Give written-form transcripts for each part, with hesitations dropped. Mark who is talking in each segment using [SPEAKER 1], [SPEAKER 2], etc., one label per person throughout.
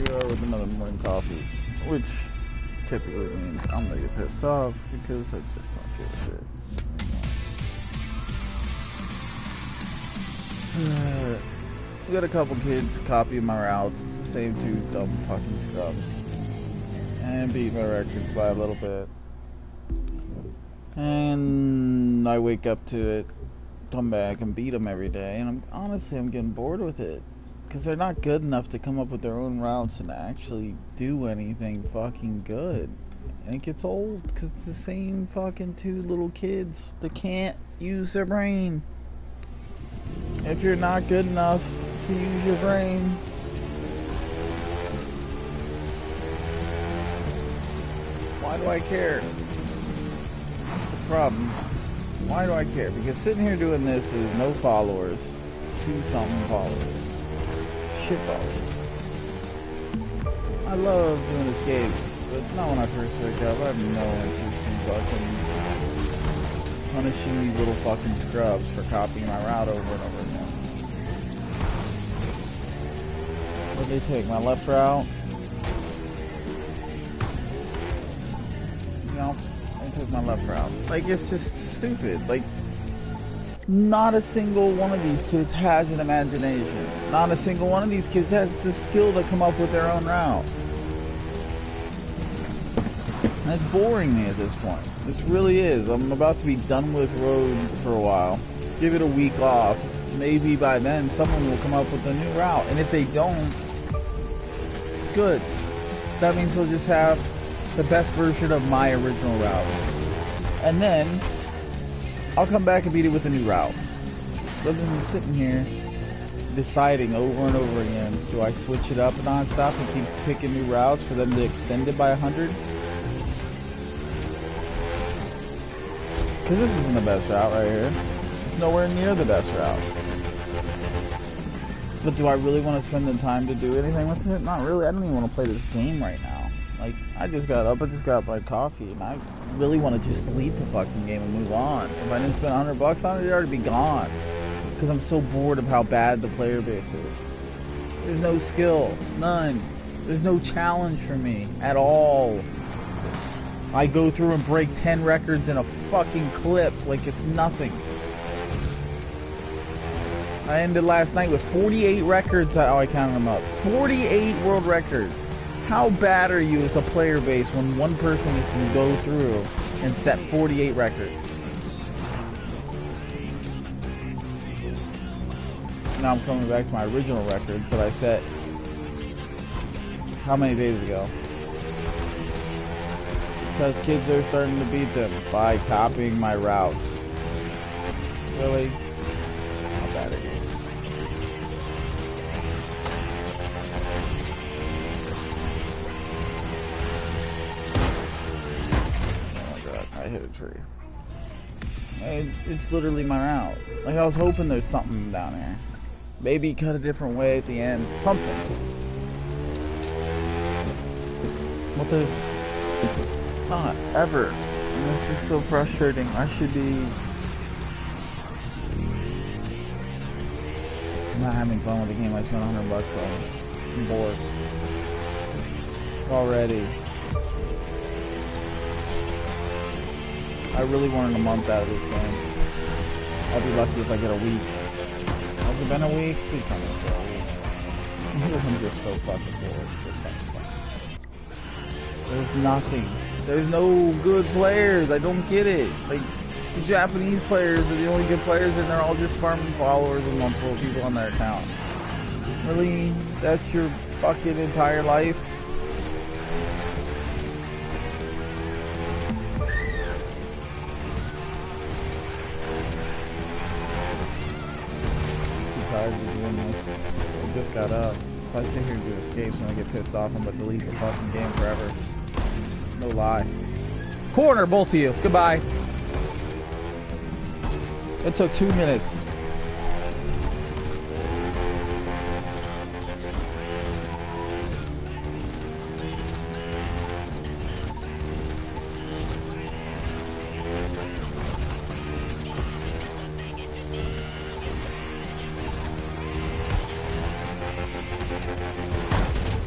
[SPEAKER 1] we are with another morning coffee, which typically means I'm gonna get pissed off because I just don't give a shit. We got a couple kids copying my routes. It's the same two dumb fucking scrubs. And beat my record by a little bit. And I wake up to it, come back and beat them every day. And I'm getting bored with it. Because they're not good enough to come up with their own routes and actually do anything fucking good. And it gets old because it's the same fucking two little kids that can't use their brain. If you're not good enough to use your brain, why do I care? That's the problem. Why do I care? Because sitting here doing this is no followers, 2-something followers. Shit followers. I love doing escapes, but not when I first wake up. I have no interest in fucking punishing these little fucking scrubs for copying my route over and over again. What did they take? My left route? No, they took my left route. Like, it's just stupid. Like, not a single one of these kids has an imagination. Not a single one of these kids has the skill to come up with their own route. And it's boring me at this point. This really is. I'm about to be done with road for a while. Give it a week off. Maybe by then someone will come up with a new route. And if they don't, good. That means they'll just have the best version of my original route. And then I'll come back and beat it with a new route. Rather than sitting here deciding over and over again, do I switch it up non-stop and keep picking new routes for them to extend it by 100? Because this isn't the best route right here. It's nowhere near the best route. But do I really want to spend the time to do anything with it? Not really. I don't even want to play this game right now. Like, I just got up, I just got my coffee, and I really want to just delete the fucking game and move on. If I didn't spend $100 on it, it'd already be gone. Because I'm so bored of how bad the player base is. There's no skill. None. There's no challenge for me at all. I go through and break 10 records in a fucking clip like it's nothing. I ended last night with 48 records. I counted them up. 48 world records. How bad are you as a player base when one person can go through and set 48 records? Now I'm coming back to my original records that I set how many days ago? Because kids are starting to beat them by copying my routes. Really? How bad are you? I hit a tree. It's literally my route. Like, I was hoping there's something down here. Maybe cut a different way at the end. Something. But there's not ever. And this is so frustrating. I should be... I'm not having fun with the game I spent $100 on. I'm bored. Already. I really wanted a month out of this game. I'll be lucky if I get a week. Has it been a week? Please tell me it's been a week. I'm just so fucking bored. There's nothing. There's no good players. I don't get it. Like, the Japanese players are the only good players and they're all just farming followers and multiple people on their account. Really? That's your fucking entire life? Tired of doing this. I just got up. If I sit here and do escapes when I get pissed off, I'm gonna delete the fucking game forever. No lie. Corner, both of you. Goodbye. It took 2 minutes.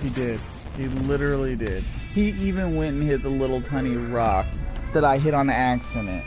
[SPEAKER 1] He did. He literally did. He even went and hit the little tiny rock that I hit on accident.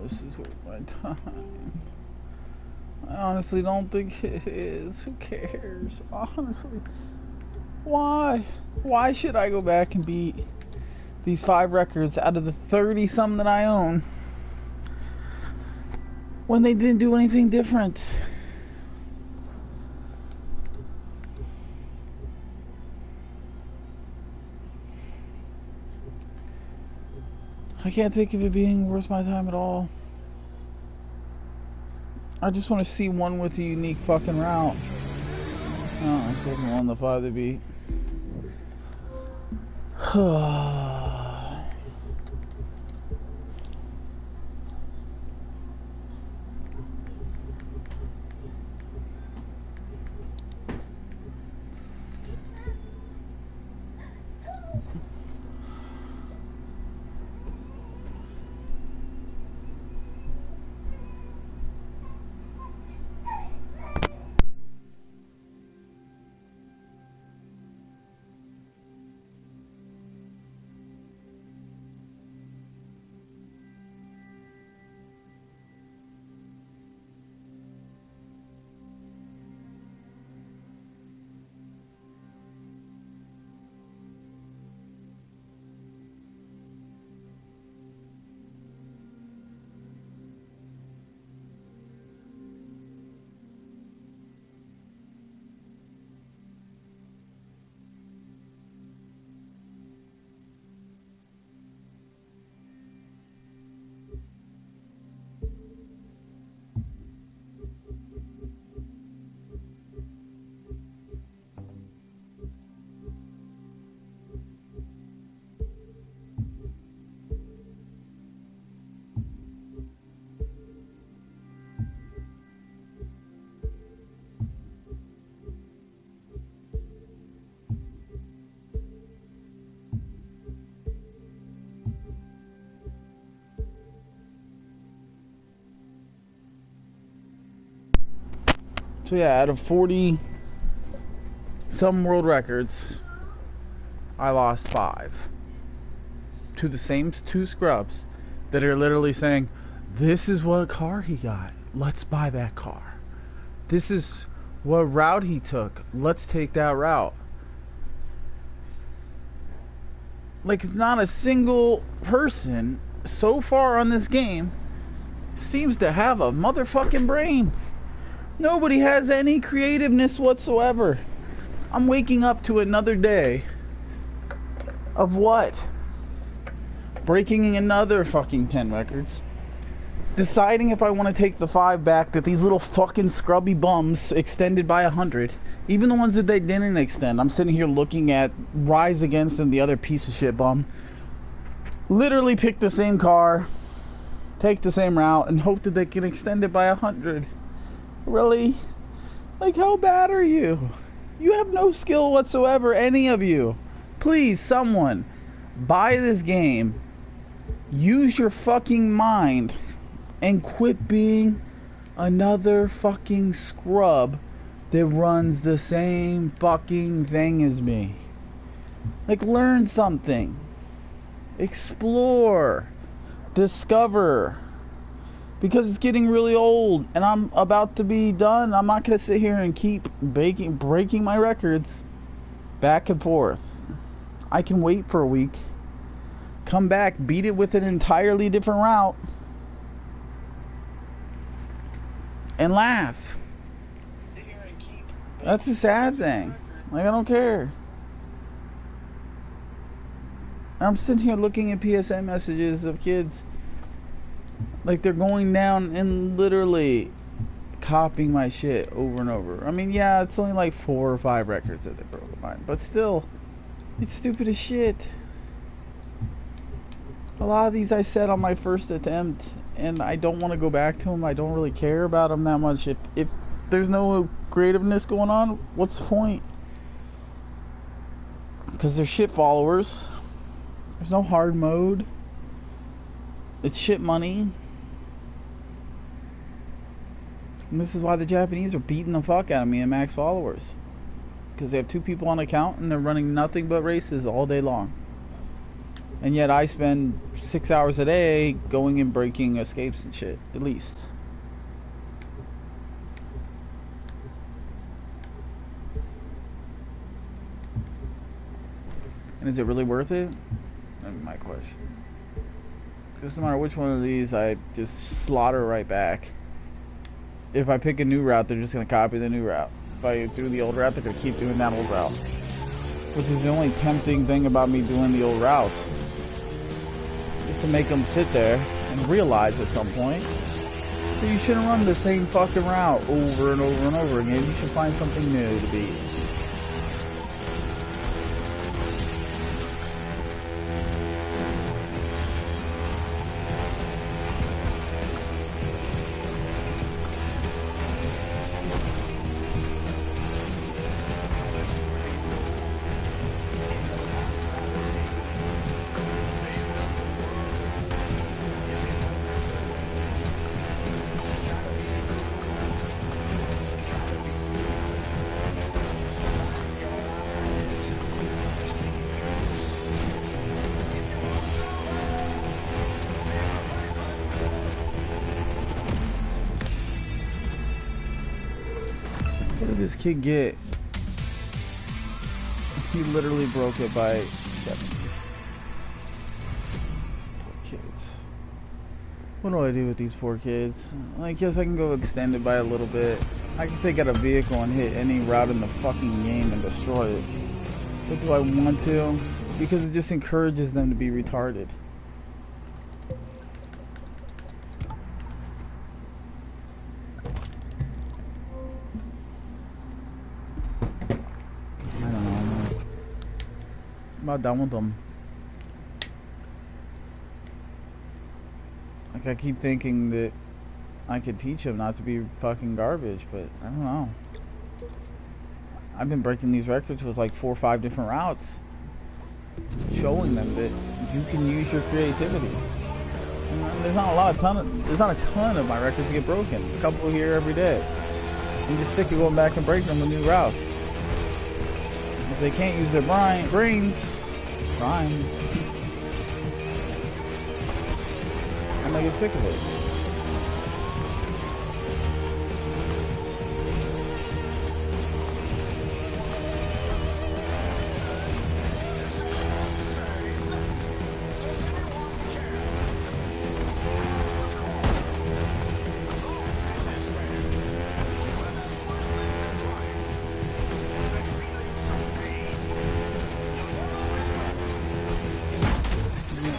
[SPEAKER 1] This is worth my time. I honestly don't think it is. Who cares? Honestly. Why? Why should I go back and beat these 5 records out of the 30-some that I own when they didn't do anything different? I can't think of it being worth my time at all. I just want to see one with a unique fucking route. Oh, the second one, the 5 to beat. So yeah, out of 40 some world records, I lost 5 to the same 2 scrubs that are literally saying, this is what car he got, let's buy that car. This is what route he took, let's take that route. Like, not a single person so far on this game seems to have a motherfucking brain. Nobody has any creativeness whatsoever. I'm waking up to another day of what? Breaking another fucking 10 records. Deciding if I want to take the 5 back that these little fucking scrubby bums extended by 100. Even the ones that they didn't extend. I'm sitting here looking at Rise Against and the other piece of shit bum. Literally pick the same car, take the same route, and hope that they can extend it by 100. Really? Like, how bad are you? You have no skill whatsoever, any of you. Please, someone, buy this game. Use your fucking mind. And quit being another fucking scrub that runs the same fucking thing as me. Like, learn something. Explore. Discover. Because it's getting really old and I'm about to be done. I'm not going to sit here and keep breaking my records back and forth. I can wait for a week. Come back, beat it with an entirely different route. And laugh. That's a sad thing. Like, I don't care. I'm sitting here looking at PSN messages of kids. Like, they're going down and literally copying my shit over and over. I mean, yeah, it's only like 4 or 5 records that they broke of mine. But still, it's stupid as shit. A lot of these I said on my first attempt, and I don't want to go back to them. I don't really care about them that much. If there's no creativeness going on, what's the point? Because they're shit followers. There's no hard mode. It's shit money. And this is why the Japanese are beating the fuck out of me in max followers. Because they have 2 people on account and they're running nothing but races all day long. And yet I spend 6 hours a day going and breaking escapes and shit, at least. And is it really worth it? That's my question. Because no matter which one of these, I just slaughter right back. If I pick a new route, they're just going to copy the new route. If I do the old route, they're going to keep doing that old route. Which is the only tempting thing about me doing the old routes. Is to make them sit there and realize at some point that you shouldn't run the same fucking route over and over and over again. You should find something new to beat. What did this kid get? He literally broke it by 7. Poor kids. What do I do with these poor kids? I guess I can go extend it by a little bit. I can pick out a vehicle and hit any route in the fucking game and destroy it. But do I want to? Because it just encourages them to be retarded. I'm about done with them. Like, I keep thinking that I could teach them not to be fucking garbage, but I don't know. I've been breaking these records with like 4 or 5 different routes, showing them that you can use your creativity. And there's not a ton of my records that get broken. A couple here every day. I'm just sick of going back and breaking them with new routes. If they can't use their brains, I get sick of it.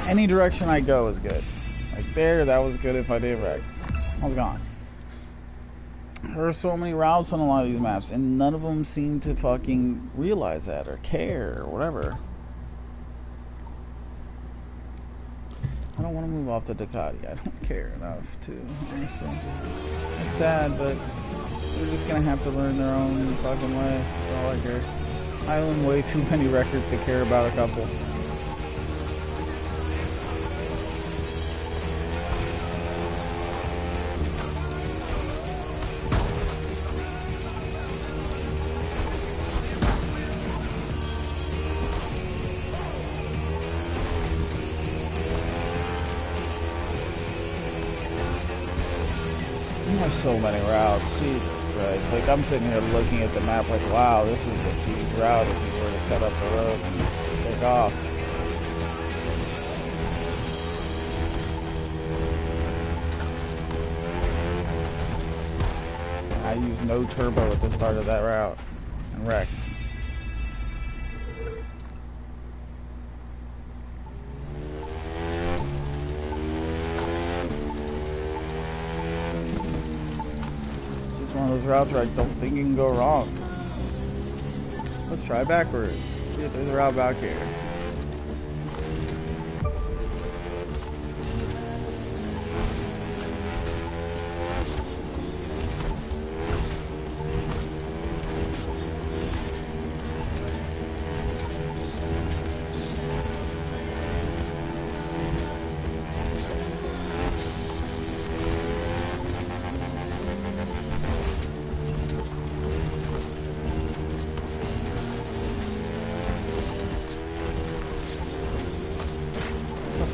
[SPEAKER 1] Any direction I go is good. Like there, that was good if I did wreck. I was gone. There are so many routes on a lot of these maps, and none of them seem to fucking realize that or care or whatever. I don't want to move off the Ducati. I don't care enough to, honestly. It's sad, but they're just gonna have to learn their own fucking way. That's all I care. I own way too many records to care about a couple. So many routes, Jesus Christ. Like, I'm sitting here looking at the map like, wow, this is a huge route if you were to cut up the road and take off. I used no turbo at the start of that route and wrecked. One of those routes where I don't think you can go wrong. Let's try backwards. See if there's a route back here.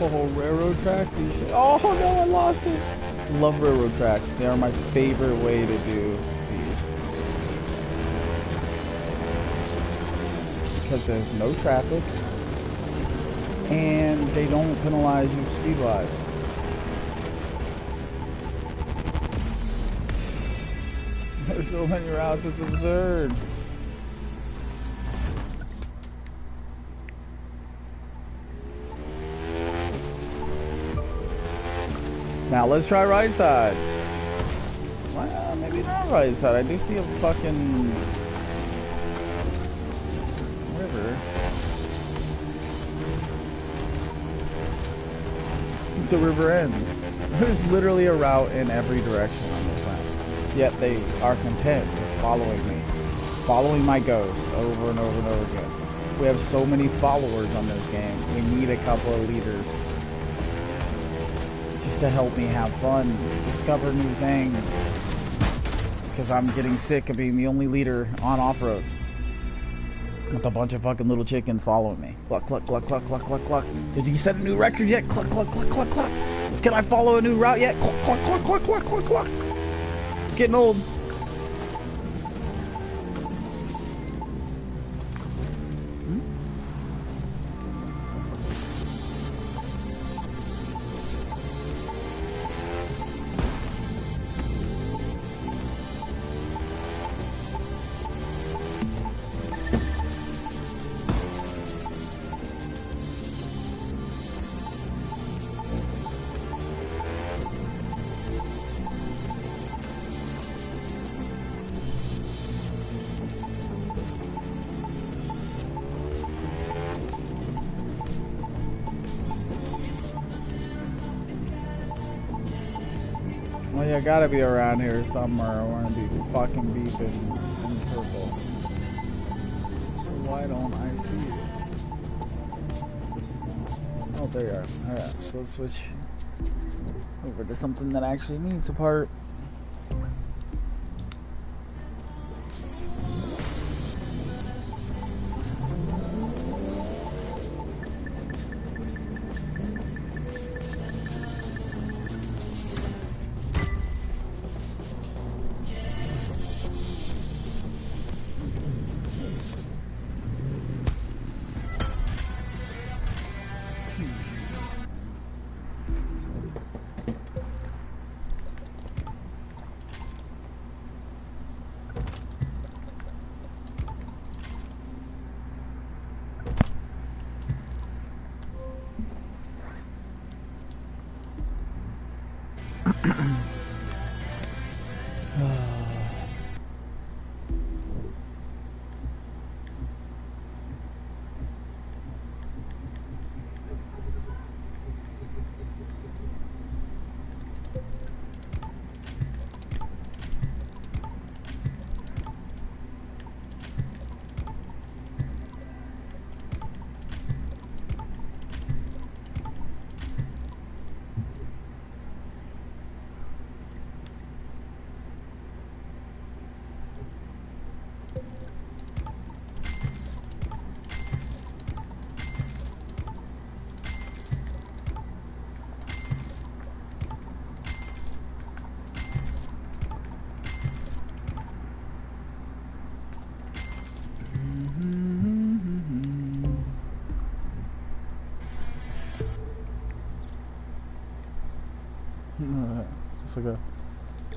[SPEAKER 1] Oh, railroad tracks? Oh no, I lost it! Love railroad tracks. They are my favorite way to do these. Because there's no traffic. And they don't penalize you speed-wise. There's so many routes, it's absurd. Now let's try right side. Well, maybe not right side. I do see a fucking river. The river ends. There's literally a route in every direction on this map. Yet they are content just following me. Following my ghost over and over and over again. We have so many followers on this game. We need a couple of leaders. To help me have fun, discover new things, because I'm getting sick of being the only leader on off-road with a bunch of fucking little chickens following me. Cluck, cluck, cluck, cluck, cluck, cluck, cluck. Did you set a new record yet? Cluck, cluck, cluck, cluck, cluck. Can I follow a new route yet? Cluck, cluck, cluck, cluck, cluck, cluck, cluck. It's getting old. Well, you gotta be around here somewhere. I want to be fucking beeping in circles. So why don't I see you? Oh, there you are. Alright, so let's switch over to something that actually needs a part. like a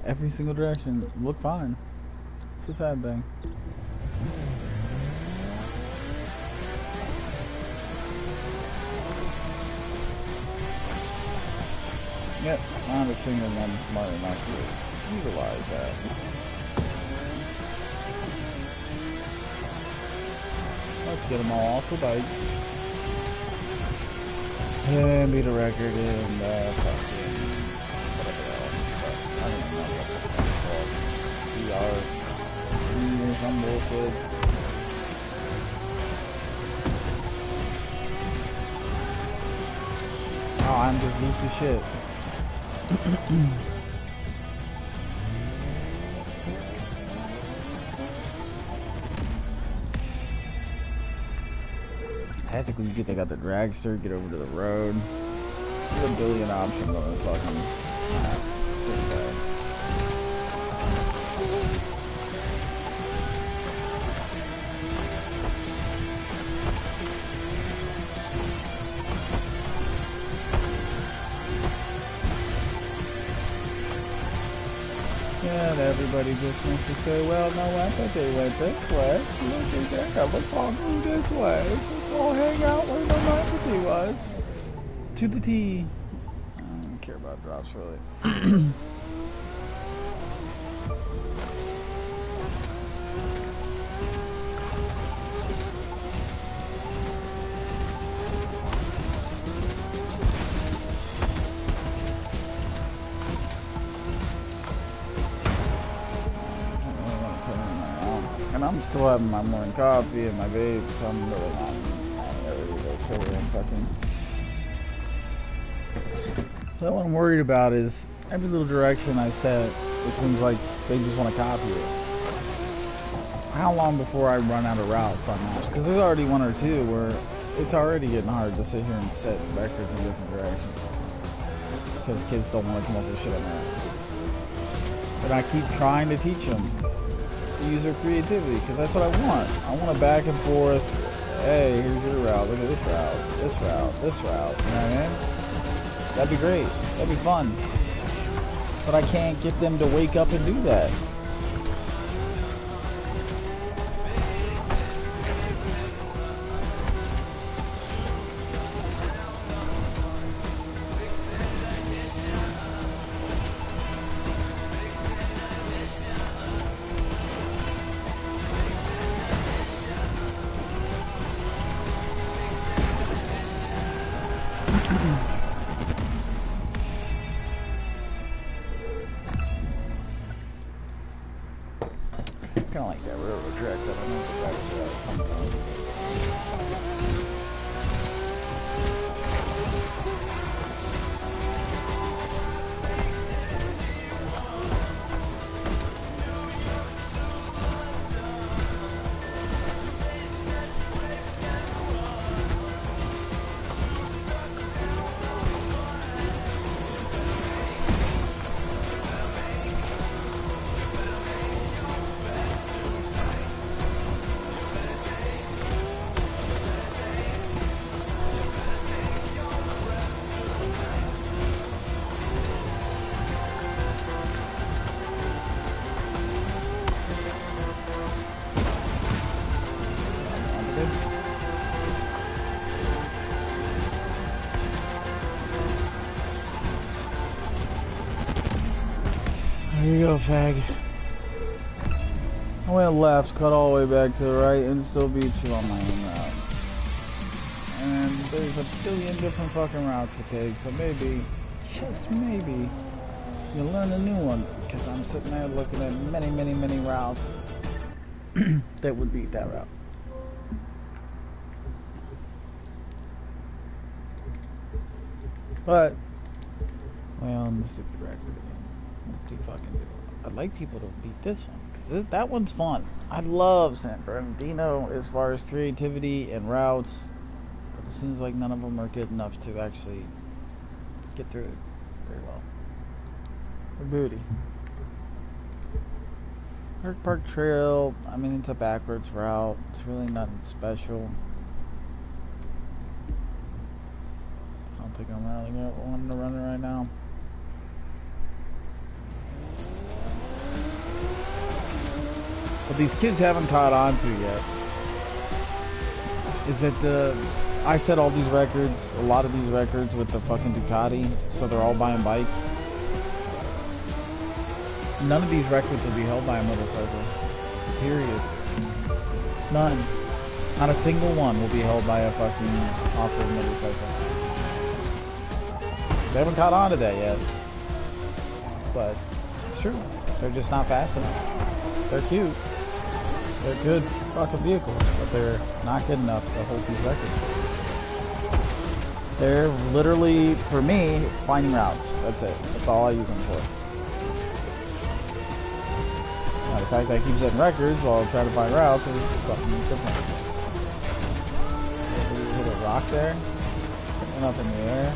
[SPEAKER 1] every single direction look fine. It's the sad thing. Yep, not a single one smart enough to utilize that. Let's get them all off the bikes. And beat a record in fucking whatever else. I don't even know what this thing's called. CR or some bullshit. Oh, I'm just loose as shit. Technically, you get to got the dragster, get over to the road. There's a billion options on this fucking map. So sad. And everybody just wants to say, well, NoEmpathy went this way. Look at that. Let's all go this way. Let's all hang out where NoEmpathy was. To the T. I don't care about drops, really. And I'm still having my morning coffee and my vape, so I'm really not ready to go silver and fucking. So what I'm worried about is every little direction I set, it seems like they just want to copy it. How long before I run out of routes on maps? Because there's already one or two where it's already getting hard to sit here and set vectors in different directions. Because kids don't want to come up with shit on that. But I keep trying to teach them. Use their creativity, because that's what I want. I want a back and forth, hey, here's your route, look at this route, this route, this route, you know what I mean? That'd be great, that'd be fun. But I can't get them to wake up and do that. Kind of like that railroad track that I know the back to sometimes. There you go, fag. I went left, cut all the way back to the right, and still beat you on my own route. And there's a billion different fucking routes to take, so maybe, just maybe, you'll learn a new one. Because I'm sitting there looking at many, many, many routes that would beat that route. But, well, in the stupid record again. What do you fucking do? I'd like people to beat this one, because that one's fun. I love San Bernardino as far as creativity and routes, but it seems like none of them are good enough to actually get through it very well. Or booty. Park Trail, I mean, it's a backwards route. It's really nothing special. I don't think I'm really wanting to run it right now. What these kids haven't caught on to yet is that I set all these records, a lot of these records with the fucking Ducati, so they're all buying bikes. None of these records will be held by a motorcycle. Period. None. Not a single one will be held by a fucking off-road motorcycle. They haven't caught on to that yet. But it's true. They're just not fast enough. They're cute. They're good fucking vehicles, but they're not good enough to hold these records. They're literally, for me, finding routes. That's it. That's all I use them for. Now, the fact that I keep setting records while I try to find routes is something different. Hit a rock there. Went up in the air.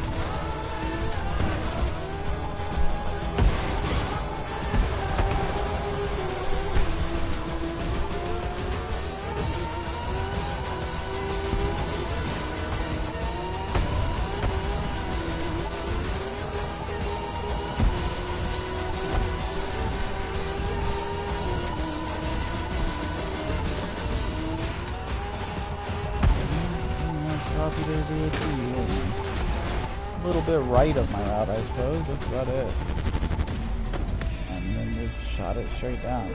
[SPEAKER 1] A little bit right of my route, I suppose. That's about it. And then just shot it straight down.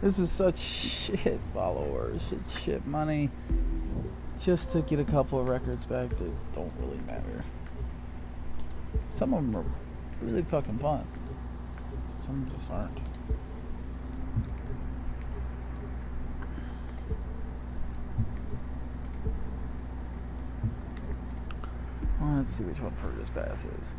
[SPEAKER 1] This is such shit followers, shit money, just to get a couple of records back that don't really matter. Some of them are really fucking fun. Some just aren't. Well, let's see which one Fergus Pass is.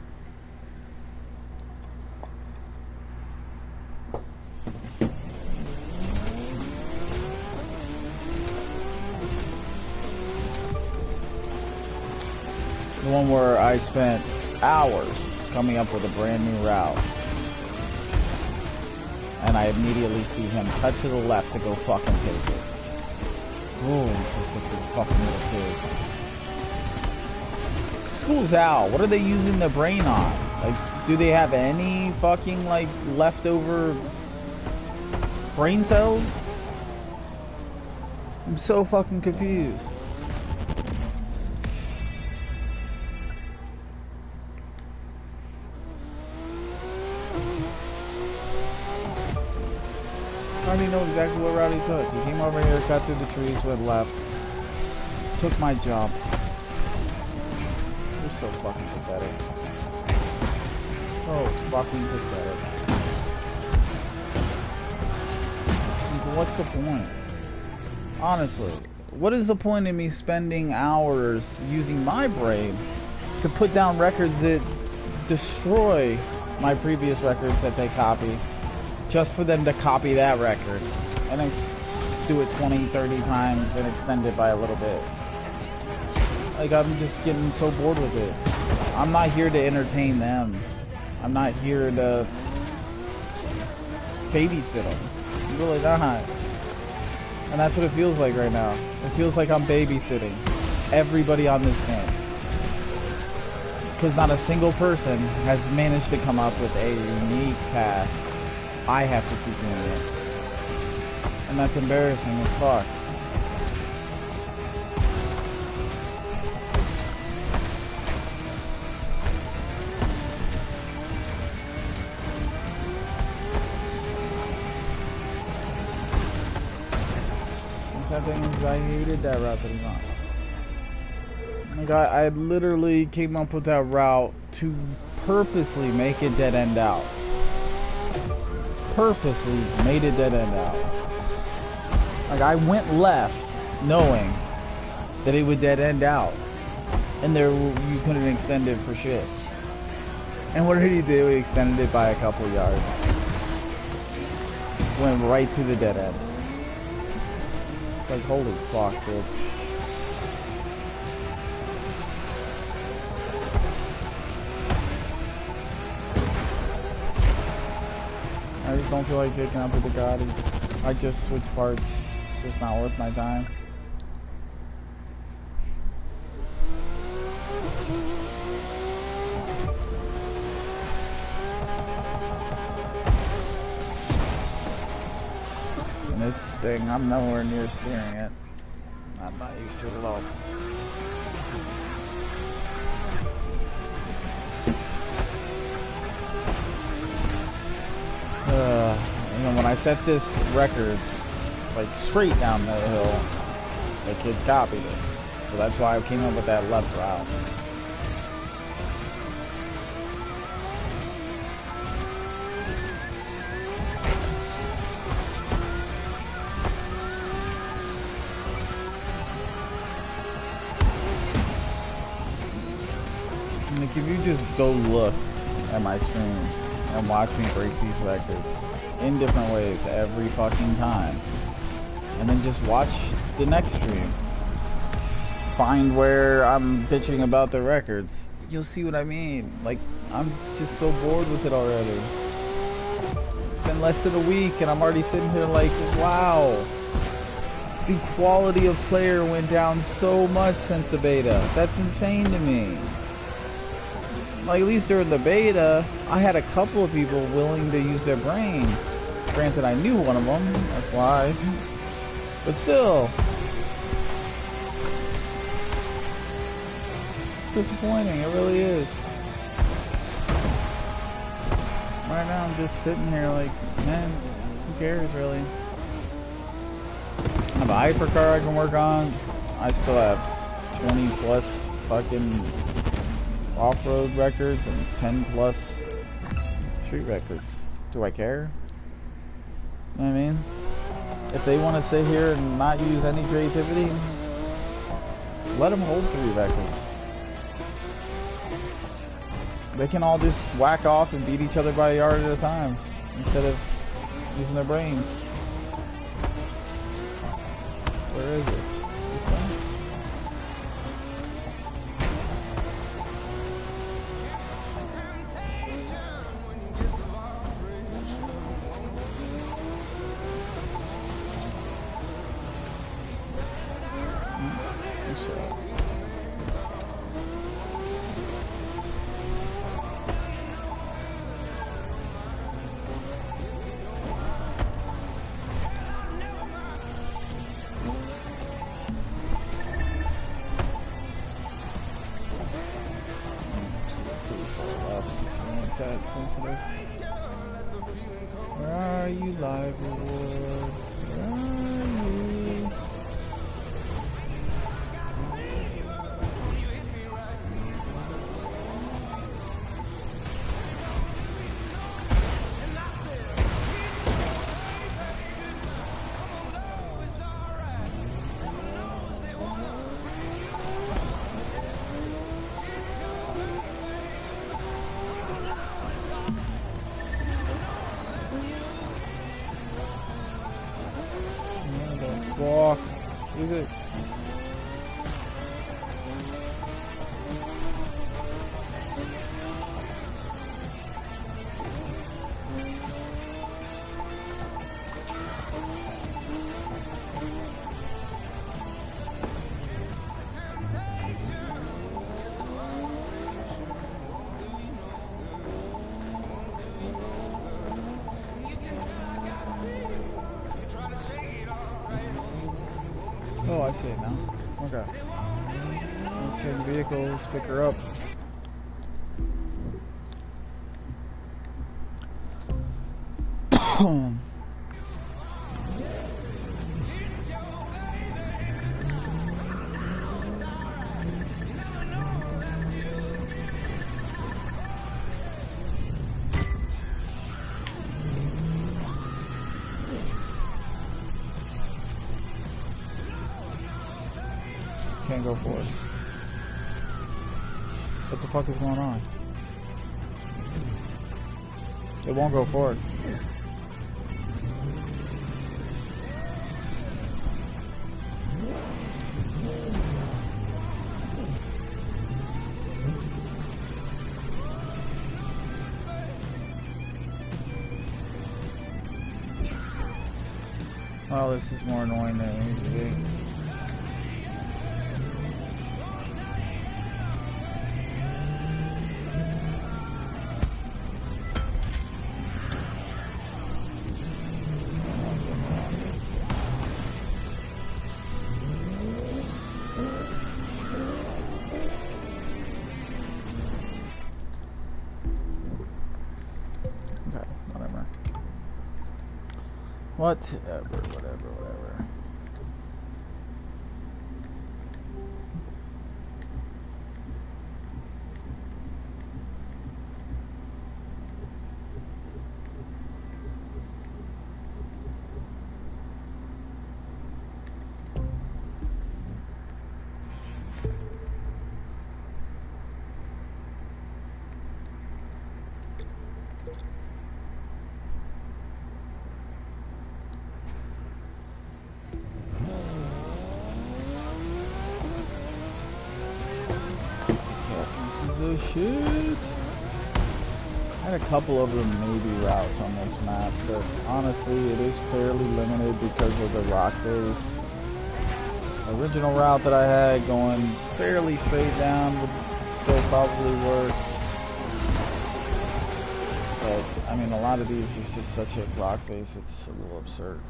[SPEAKER 1] The one where I spent hours coming up with a brand new route. And I immediately see him cut to the left to go fucking take it. Ooh, it's like this fucking little kid. School's out. What are they using the brain on? Like, do they have any fucking, like, leftover brain cells? I'm so fucking confused. I already know exactly what route he took. He came over here, cut through the trees, went left. Took my job. You're so fucking pathetic. So fucking pathetic. But what's the point? Honestly, what is the point in me spending hours using my brain to put down records that destroy my previous records that they copy? Just for them to copy that record and then do it 20, 30 times and extend it by a little bit. Like, I'm just getting so bored with it. I'm not here to entertain them. I'm not here to babysit them. I'm really not. And that's what it feels like right now. It feels like I'm babysitting everybody on this game. Because not a single person has managed to come up with a unique path. I have to keep doing it. And that's embarrassing as fuck. Sad thing is I hated that route that he's on. Like I literally came up with that route to purposely make it dead end out. Purposely made it dead end out. Like I went left knowing that it would dead end out. And there you couldn't extend it for shit. And what did he do? He extended it by a couple yards. Went right to the dead end. Like, holy fuck, dude. I just don't feel like picking up with the Gotti. I just switch parts. It's just not worth my time. This thing, I'm nowhere near steering it. I'm not used to it at all. And when I set this record like straight down the hill, the kids copied it. So that's why I came up with that left route. Like if you just go look at my streams and watch me break these records in different ways every fucking time, and then just watch the next stream, find where I'm bitching about the records, you'll see what I mean. Like I'm just so bored with it already. It's been less than a week and I'm already sitting here like, wow, the quality of player went down so much since the beta. That's insane to me. Like, at least during the beta, I had a couple of people willing to use their brain. Granted, I knew one of them, that's why. But still. It's disappointing, it really is. Right now, I'm just sitting here like, man, who cares, really? I have a hypercar I can work on. I still have 20 plus fucking off-road records and 10 plus street records. Do I care? You know what I mean? If they want to sit here and not use any creativity, let them hold 3 records. They can all just whack off and beat each other by a yard at a time instead of using their brains. Where is it? This one? Sensitive. Where are you, live reward? Where are you? Walk. Is it? Oh, I see it now. Okay. Let's check vehicles, pick her up. Can't go forward. What the fuck is going on? It won't go forward. Well, this is more annoying than it needs to be. Whatever. Shit. I had a couple of the maybe routes on this map, but honestly it is fairly limited because of the rock face. The original route that I had going fairly straight down would still probably work. But I mean, a lot of these is just such a rock face, it's a little absurd.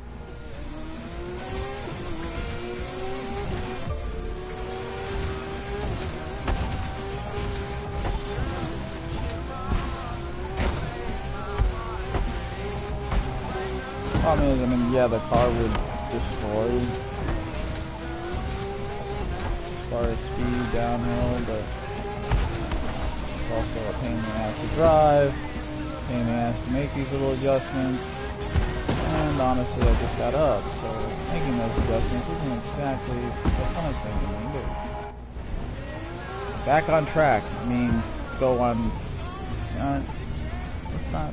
[SPEAKER 1] Problem is, I mean, yeah, the car would destroy as far as speed downhill, but it's also a pain in the ass to drive, pain in the ass to make these little adjustments, and honestly, I just got up, so making those adjustments isn't exactly the funnest thing you can do. Back on track means go on, let's not.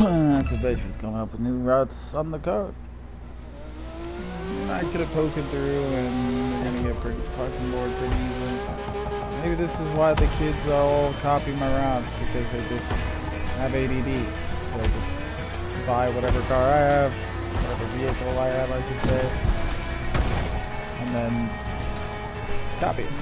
[SPEAKER 1] That's a bitch was coming up with new routes on the code. I could have poked through and you're gonna get pretty fucking bored pretty easily. Maybe this is why the kids all copy my routes, because they just have ADD. So they just buy whatever car I have, whatever vehicle I have, I should say, and then copy it.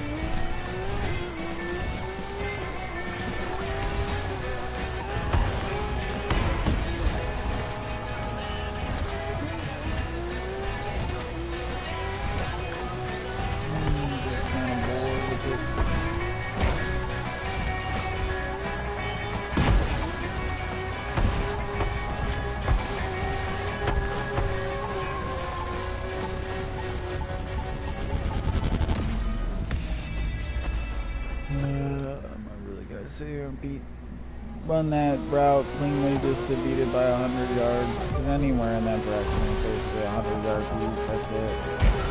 [SPEAKER 1] Run that route cleanly just to beat it by 100 yards. Because anywhere in that direction is basically 100 yard beat. That's it.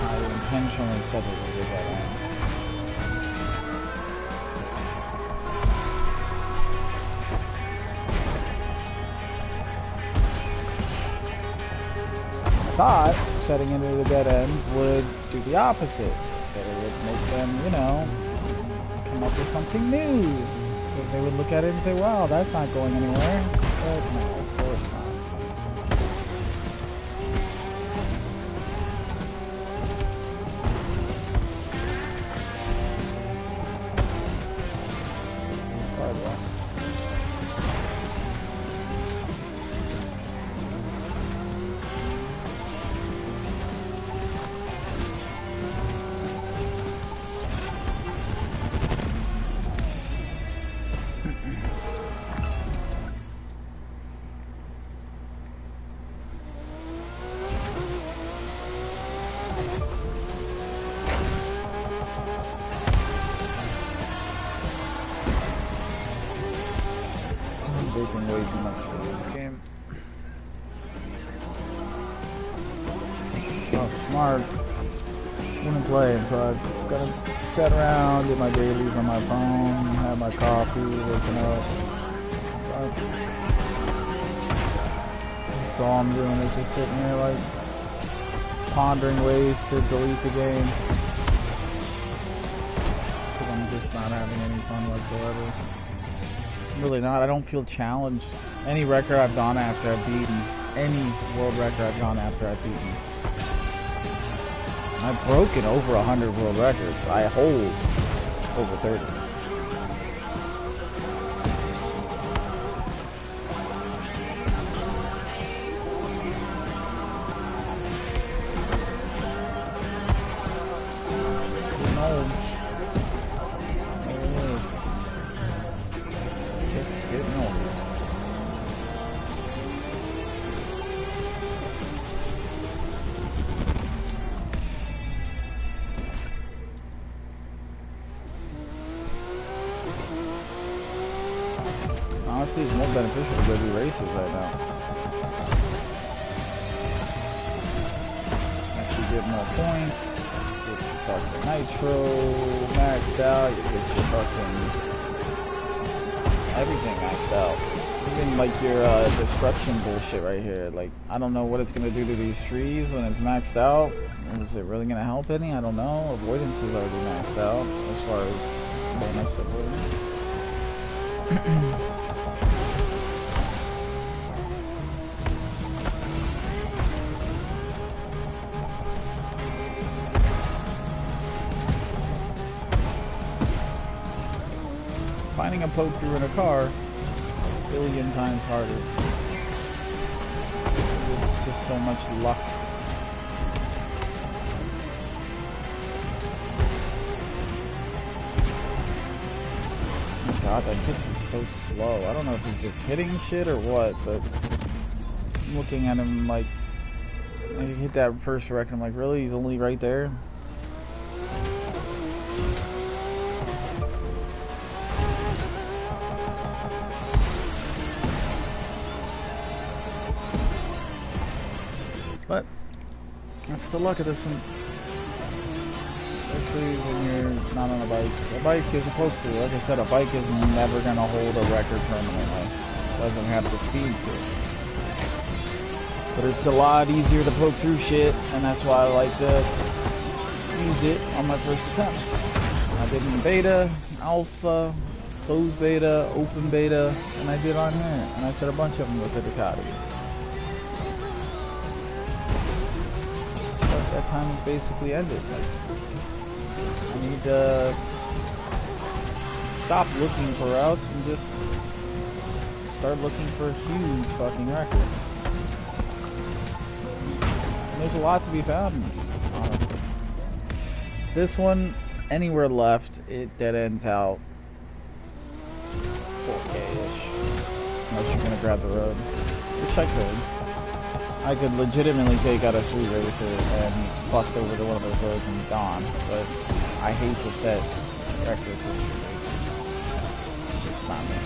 [SPEAKER 1] I intentionally set it over that end. I thought setting into the dead end would do the opposite. That it would make them, you know, come up with something new. They would look at it and say, wow, that's not going anywhere. But no, of course not. Way too much for this game. Oh, smart. Wouldn't play, so I've got to sit around, get my dailies on my phone, have my coffee, waking up. That's all I'm doing is just sitting here like pondering ways to delete the game. Because I'm just not having any fun whatsoever. Really not. I don't feel challenged. Any record I've gone after, I've beaten. Any world record I've gone after, I've beaten. I've broken over 100 world records. I hold over 30. Honestly, it's more beneficial to go do races right now. Actually get more points, get your fucking nitro maxed out, you get your fucking everything maxed out. Even like your destruction bullshit right here. Like, I don't know what it's gonna do to these trees when it's maxed out. Is it really gonna help any? I don't know. Avoidance is already maxed out as far as bonus avoidance. Finding a poke through in a car, a billion times harder. It's just so much luck. Oh God, that pitch is so slow. I don't know if he's just hitting shit or what, but I'm looking at him like, I hit that first record, I'm like, really? He's only right there? But that's the luck of this one. Especially when you're not on a bike. A bike is a poke through. Like I said, a bike is never going to hold a record permanently. It doesn't have the speed to it. But it's a lot easier to poke through shit, and that's why I like this. use it on my first attempts. I did in beta, alpha, closed beta, open beta, and I did on here. And I said a bunch of them with the Ducati. But that time is basically ended. Like, I need to stop looking for routes and just start looking for huge fucking records. And there's a lot to be found, honestly. This one, anywhere left, it dead ends out 4K-ish. Unless you're gonna grab the road. Which I could. I could legitimately take out a street racer and bust over to one of those roads and be gone. But I hate to set records for street racers. It's just not me.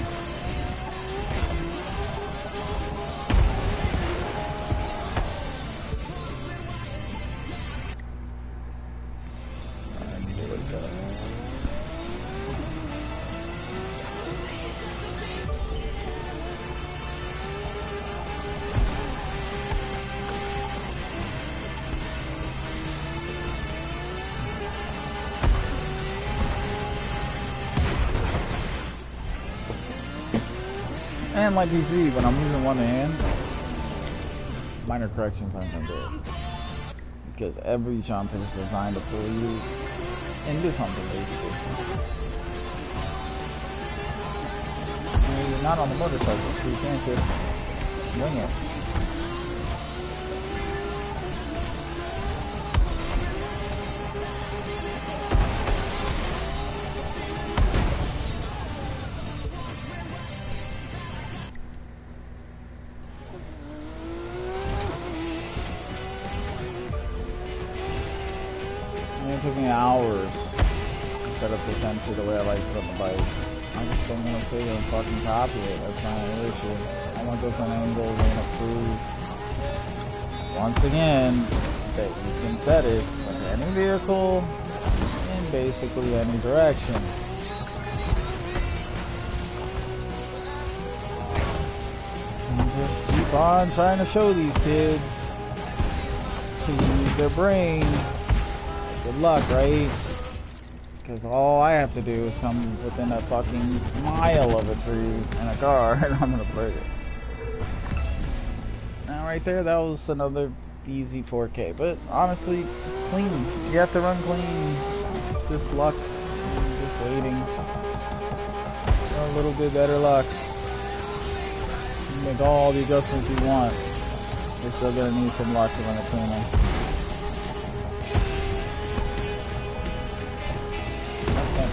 [SPEAKER 1] And like you see, when I'm using one hand, minor corrections aren't gonna do it. Because every jump is designed to pull you into something, basically. I mean, you're not on the motorcycle, so you can't just wing it. It took me hours to set up this entry the way I like it on the bike. I just don't want to sit here and fucking copy it. That's my only issue. I want different angles. I want to prove, once again, that you can set it with any vehicle in basically any direction. And just keep on trying to show these kids to use their brain. Good luck, right? Because all I have to do is come within a fucking mile of a tree in a car and I'm gonna break it. Now right there, that was another easy 4K. But honestly, clean. You have to run clean. It's just luck. Just waiting. A little bit better luck. You make all the adjustments you want. You're still gonna need some luck to run it cleaner.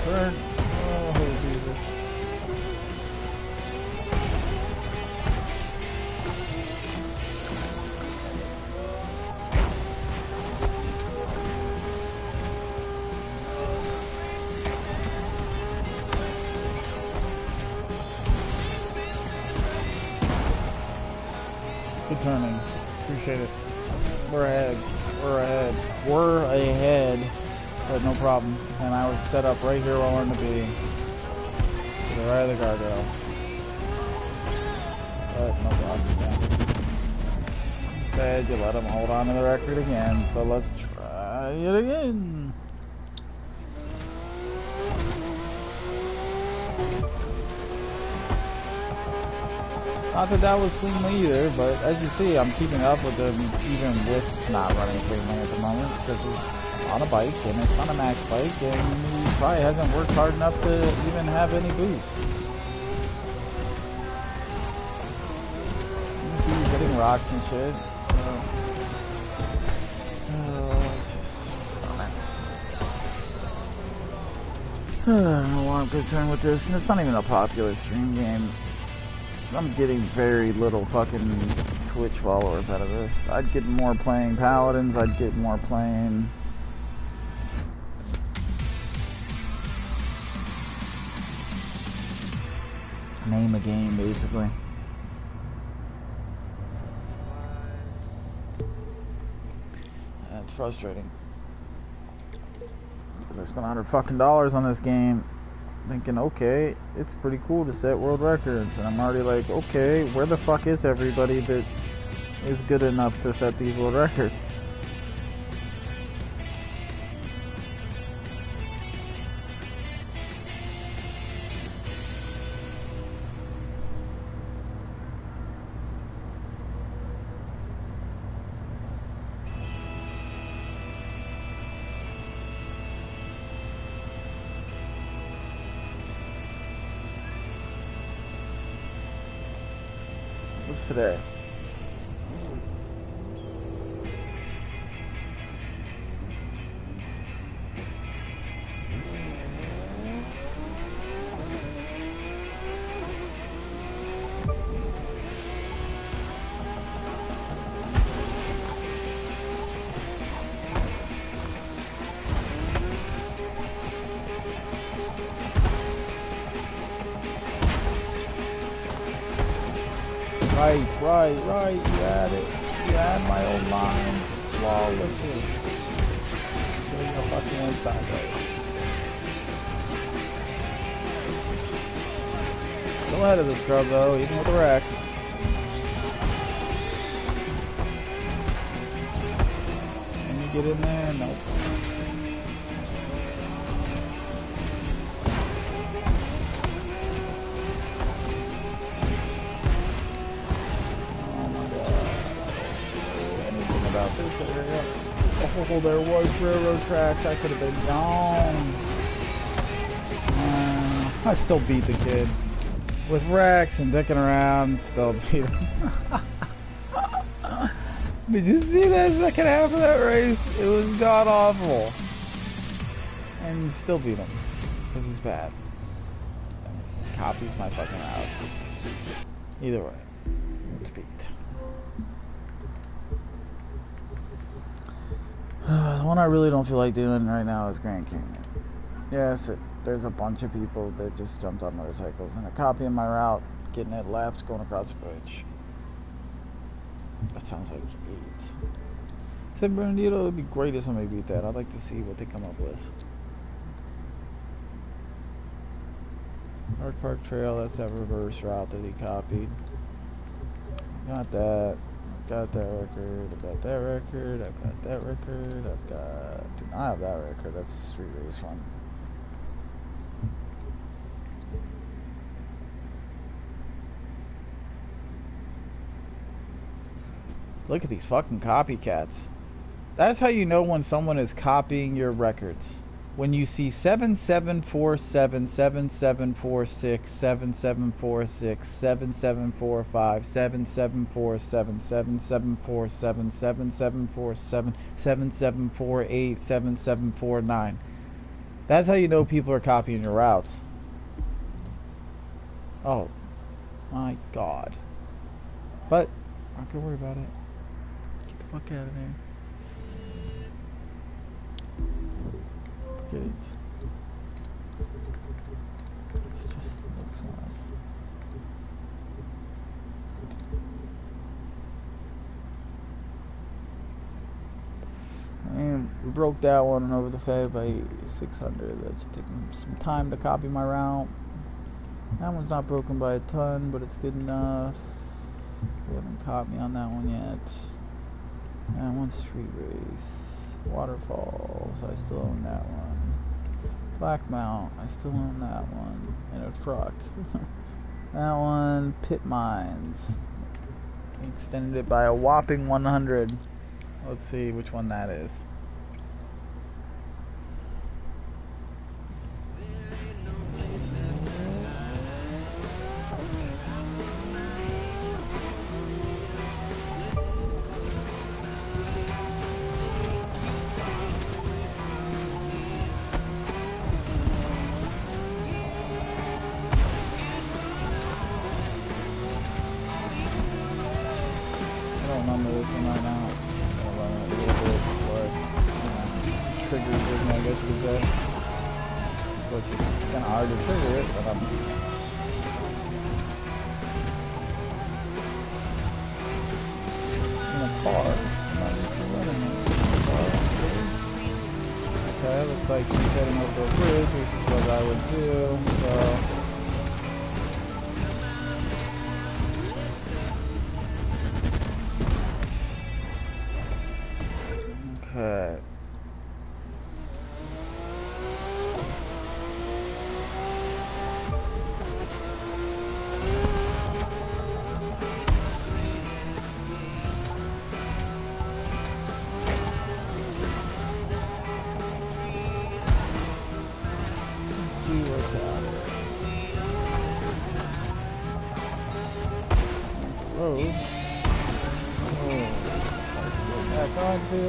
[SPEAKER 1] Turn. Oh, Jesus. Good turning. Appreciate it. We're ahead. We're ahead. We're ahead. But no problem. And I was set up right here where I wanted to be. To the right of the guardrail. But no problem. Yeah. Instead, you let them hold on to the record again. So let's try it again. Not that that was cleanly either, but as you see, I'm keeping up with them even with not running cleanly at the moment because it's on a bike and it's on a max bike and he probably hasn't worked hard enough to even have any boost. You see he's hitting rocks and shit, so it's just I don't know why I'm concerned with this, and it's not even a popular stream game. I'm getting very little fucking Twitch followers out of this. I'd get more playing Paladins, I'd get more playing name a game, basically. That's frustrating. Because I spent $100 on this game, thinking, okay, it's pretty cool to set world records, and I'm already like, okay, where the fuck is everybody that is good enough to set these world records? What's today? Right. You had it. You had my old line flawlessly. Doing the fucking inside right. Still ahead of the scrub though, even with the wreck. Can you get in there? Nope. This area. Oh, there was railroad tracks. I could have been gone. I still beat the kid. With Rex and dicking around, still beat him. Did you see that second half of that race? It was god awful. And you still beat him. Because he's bad. And copies my fucking routes. Either way. It's beat. The one I really don't feel like doing right now is Grand Canyon. Yes, there's a bunch of people that just jumped on motorcycles and are copying my route, getting it left, going across the bridge. That sounds like AIDS. Said Bernardino, it would be great if somebody beat that. I'd like to see what they come up with. Park Park Trail, that's that reverse route that he copied. Got that. Got that record, I've got that record, I've got that record, I've got... Do not have that record, that's the street race one. Look at these fucking copycats. That's how you know when someone is copying your records. When you see 7747, 7746, 7746, 7745, 7747, 7747, 7747, 7748, 7749. That's how you know people are copying your routes. Oh my god. But I'm not gonna worry about it. Get the fuck out of there. Get it. It's just looks nice. And we broke that one over the fade by 600. That's taking some time to copy my route. That one's not broken by a ton, but it's good enough. They haven't caught me on that one yet. That one's street race. Waterfalls, I still own that one. Black Mount, I still own that one. In a truck. That one, Pit Mines. Extended it by a whopping 100. Let's see which one that is. road. Oh, back onto.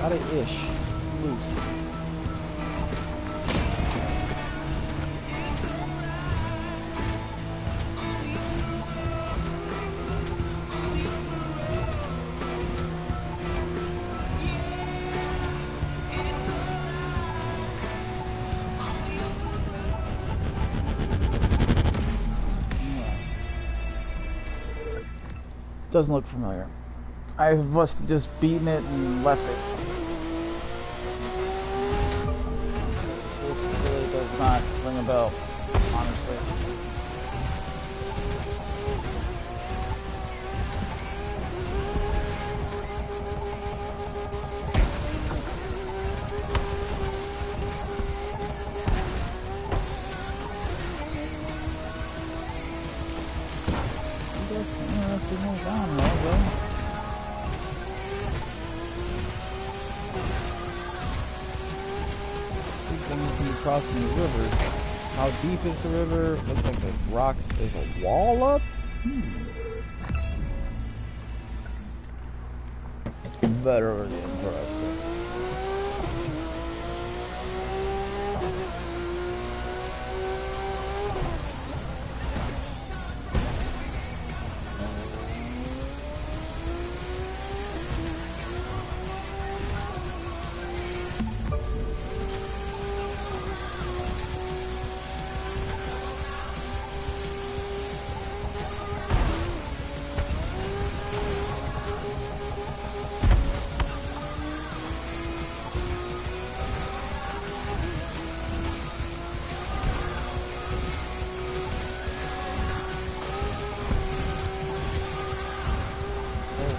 [SPEAKER 1] Got it ish. Loose. Doesn't look familiar. I must have just beaten it and left it. It really does not ring a bell, honestly. Down there, bro. These things can be crossing the river. How deep is the river? Looks like the rocks. There's a wall up? Very interesting.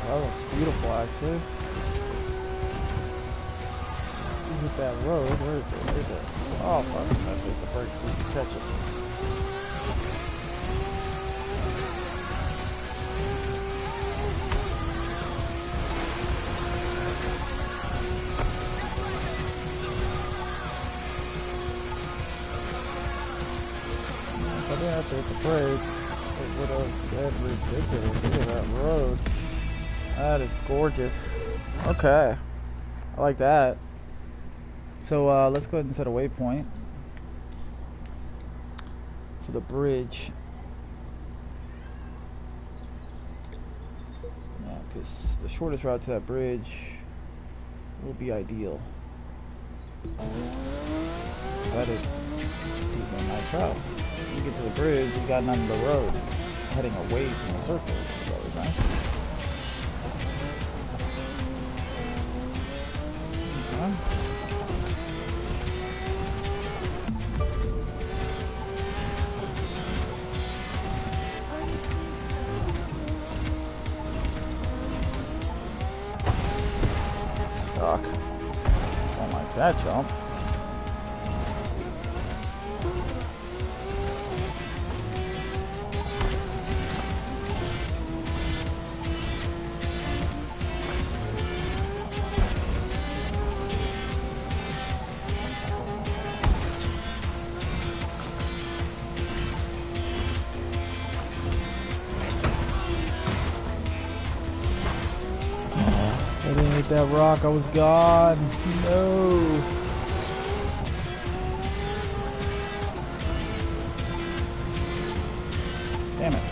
[SPEAKER 1] That looks beautiful, actually. You hit that road. Where is it? Where is it? Oh, fuck. I think the birds need to catch it. If I didn't have to hit the brakes, it would have been ridiculous. Look at that road. That is gorgeous. Okay. I like that. So let's go ahead and set a waypoint for the bridge. Yeah, because the shortest route to that bridge will be ideal. That is a nice route. You get to the bridge, you got nothing but road. Heading away from the circle, which is always nice. Fuck. Don't like that jump. I didn't hit that rock, I was gone. No. Damn it.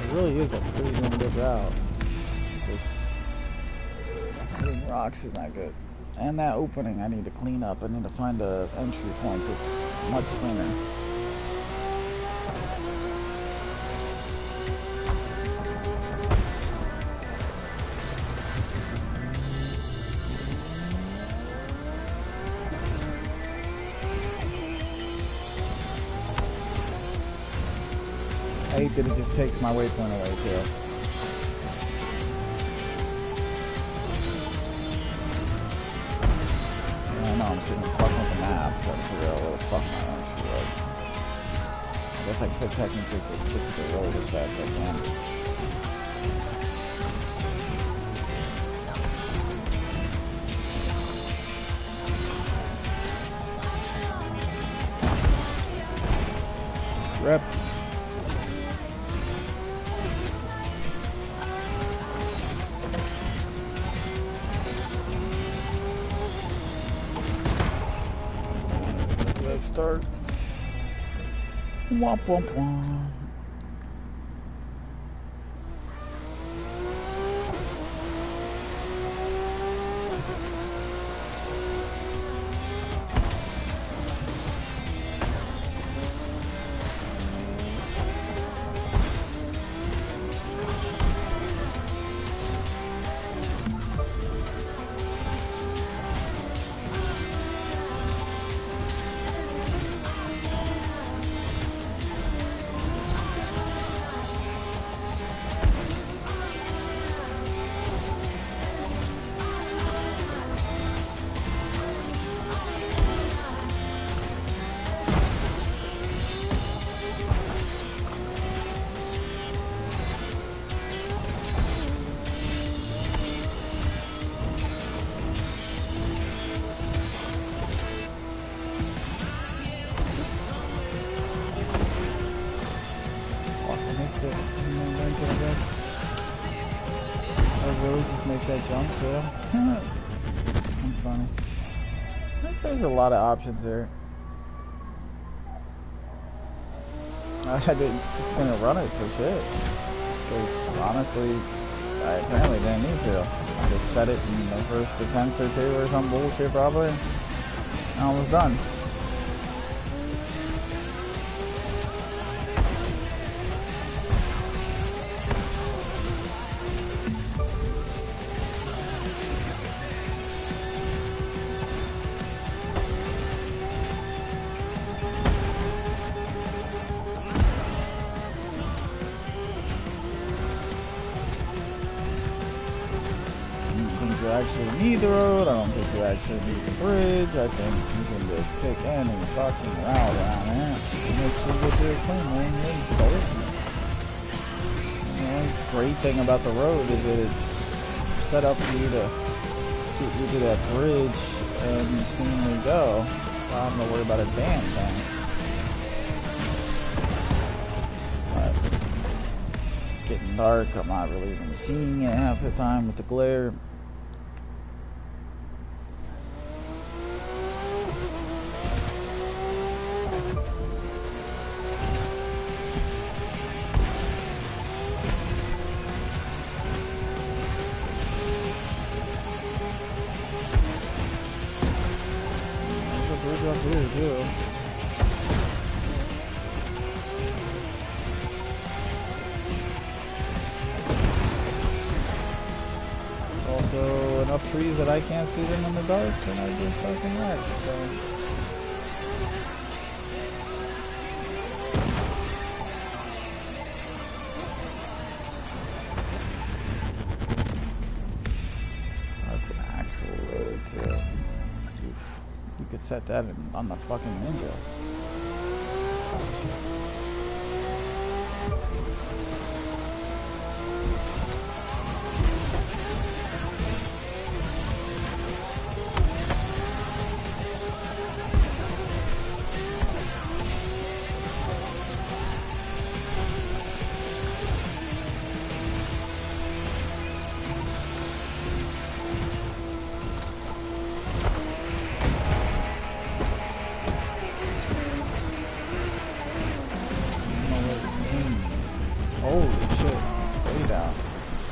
[SPEAKER 1] It really is a pretty damn good route. Just hitting rocks is not good. And that opening I need to clean up. I need to find an entry point that's much cleaner. I hate that it just takes my waypoint away too. I know I'm sitting fucking with the map, but for real, what the fuck am I on? I guess I could technically just get to the road as fast as I can. Rep. start. Womp womp womp. That's funny. I think there's a lot of options here. I didn't just gonna run it for shit. Because honestly, I apparently didn't need to. I just set it in the first attempt or two or some bullshit probably. And I was done. Actually need the road. I don't think you actually need the bridge. I think you can just pick any fucking route around here and make sure you get there cleanly and then go. The only great thing about the road is that it's set up for you to get you to that bridge and cleanly go. So I don't have to worry about a damn thing. But it's getting dark. I'm not really even seeing it half the time with the glare. Also, enough trees that I can't see them in the dark, and I just fucking wreck, so. That's an actual road, too. Oof. You could set that on the fucking Ninja.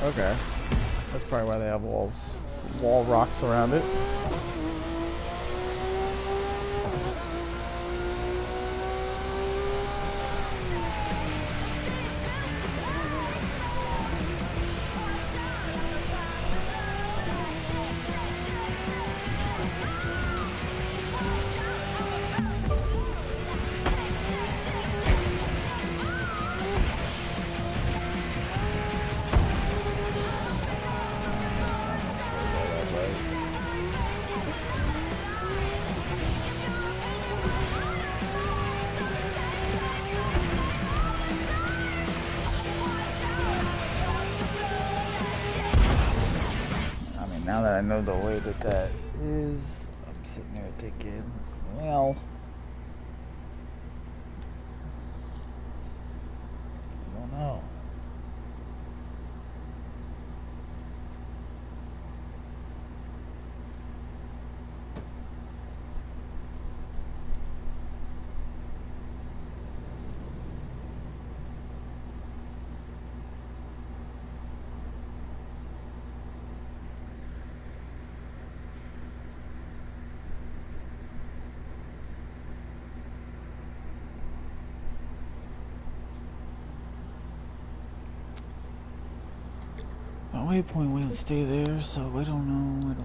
[SPEAKER 1] Okay, that's probably why they have wall rocks around it. Now that I know the way that is, I'm sitting here thinking, well, I don't know. waypoint wouldn't stay there, so I don't know.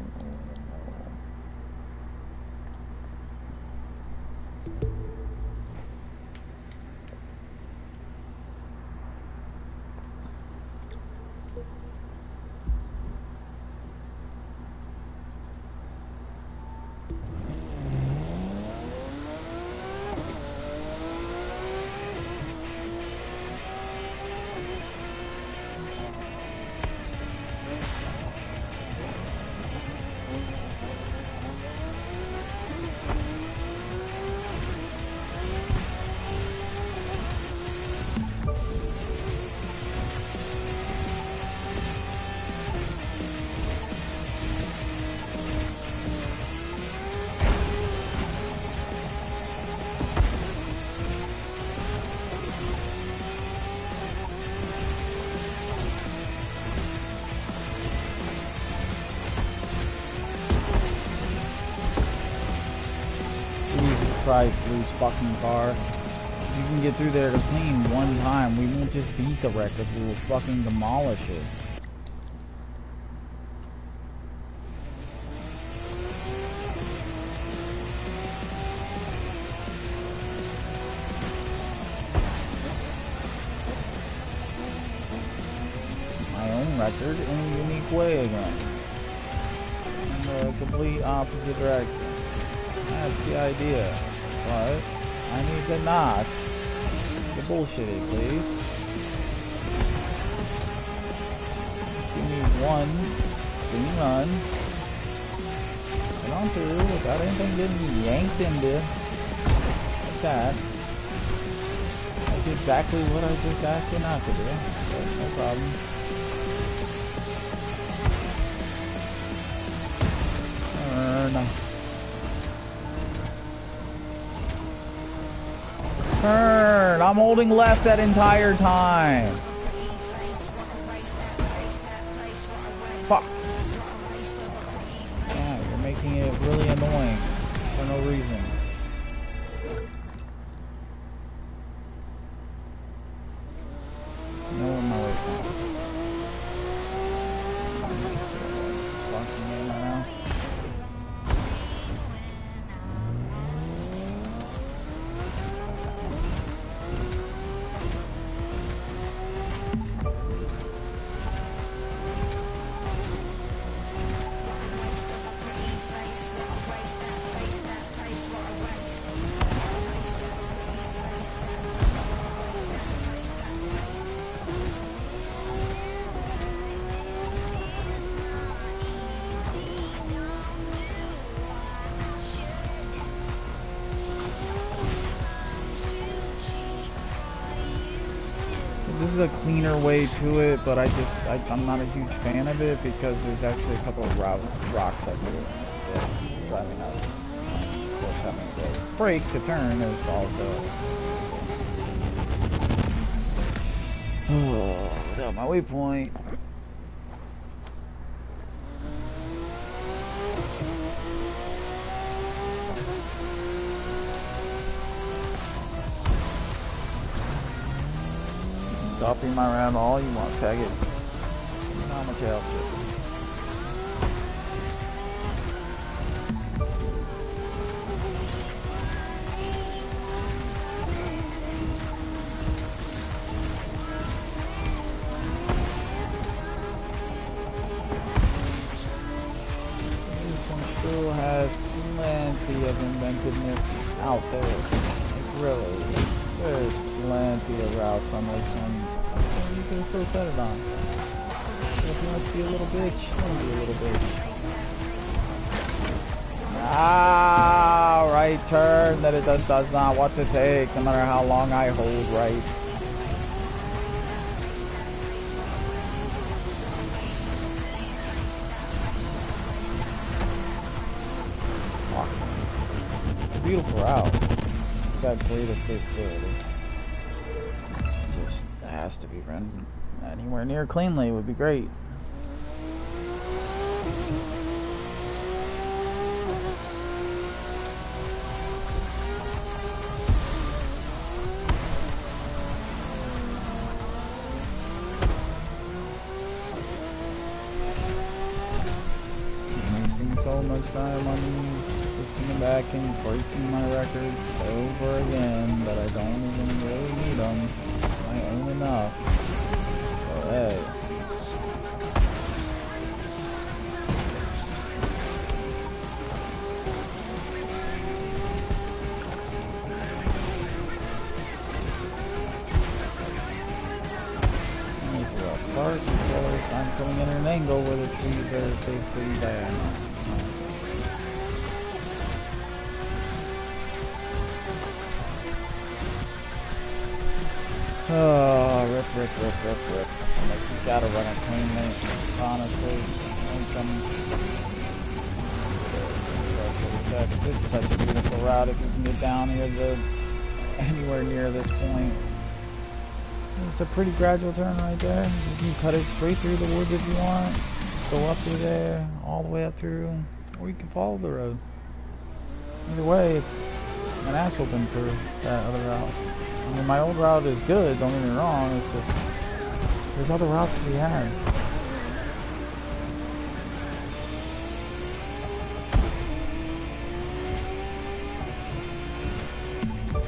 [SPEAKER 1] Christ, loose fucking car. You can get through there to clean one time. We won't just beat the record, we will fucking demolish it. My own record in a unique way again. In the complete opposite direction. That's the idea. But I need to not get bullshitted, please. Just give me one clean run. Get on through without anything getting yanked into. Like that. That's exactly what I just asked you not to do. But no problem. Turn. Turn! I'm holding left that entire time. Fuck. Yeah, you're making it really annoying for no reason. You know what my way from? Fucking in right now. This is a cleaner way to it, but I'm not a huge fan of it because there's actually a couple of rocks that are driving us. Of course, having to brake to turn is also. Oh, without my waypoint. Copy my round all you want, faggot. You know how much I helped you. This one still has plenty of inventiveness out there. Like really, there's plenty of routes on this one. You can still set it on. So if you want to be a little bitch, let me be a little bitch. Ah, right turn that it does not want to take, no matter how long I hold right. It's a beautiful route. It's got great escapability. Just has to be run anywhere near cleanly would be great. first time I'm just coming back and breaking my records over again, but I don't even really need them. I own enough. So hey. I'm coming in an angle where the trees are basically there. Oh, rip. I'm like, you gotta run a clean lane, honestly. It's such a beautiful route if you can get down here to anywhere near this point. It's a pretty gradual turn right there. You can cut it straight through the woods if you want. Go up through there, all the way up through, or you can follow the road. Either way, it's an ass whooping for that other route. I mean, my old route is good, don't get me wrong, it's just, there's other routes to be had.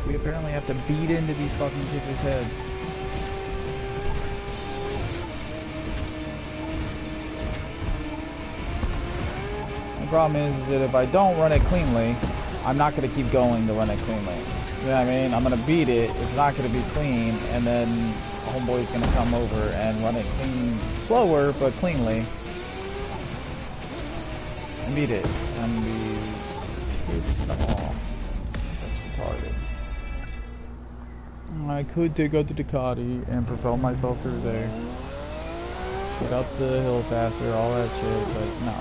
[SPEAKER 1] We apparently have to beat into these fucking people's heads. The problem is that if I don't run it cleanly, I'm not going to keep going to run it cleanly. You know what I mean? I'm going to beat it, it's not going to be clean, and then homeboy's going to come over and run it clean, slower, but cleanly. And beat it. And be pissed off. Such retarded. I could take out the Ducati and propel myself through there. Get up the hill faster, all that shit, but no.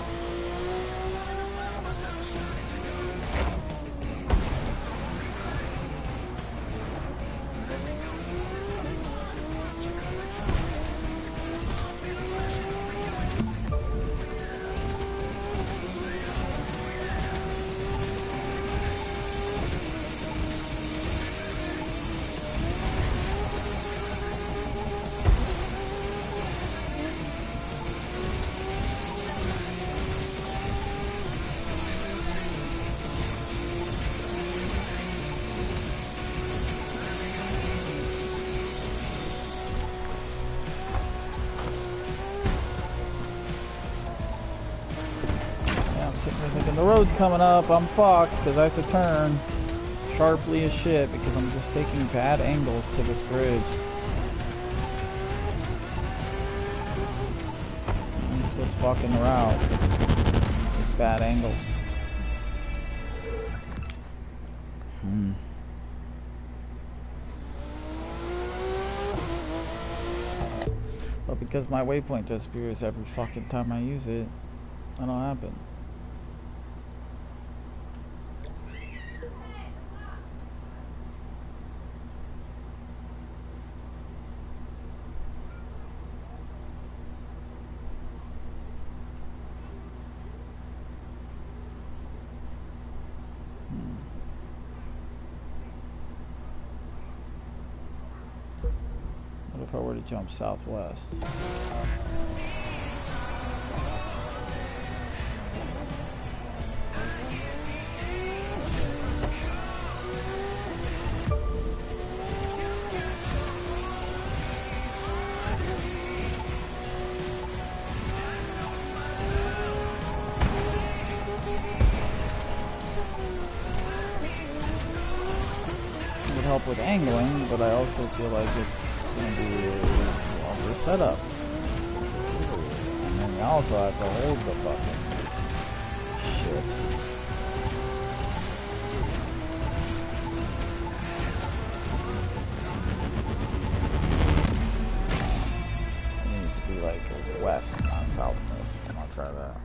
[SPEAKER 1] The road's coming up, I'm fucked because I have to turn sharply as shit because I'm just taking bad angles to this bridge. And that's what's fucking the route. These bad angles. But because my waypoint disappears every fucking time I use it, that'll happen. What if I were to jump southwest? Would help with angling, but I also feel like it's going to be a longer setup. And then we also have to hold the fucking shit. It needs to be like west, not southwest. I'll try that.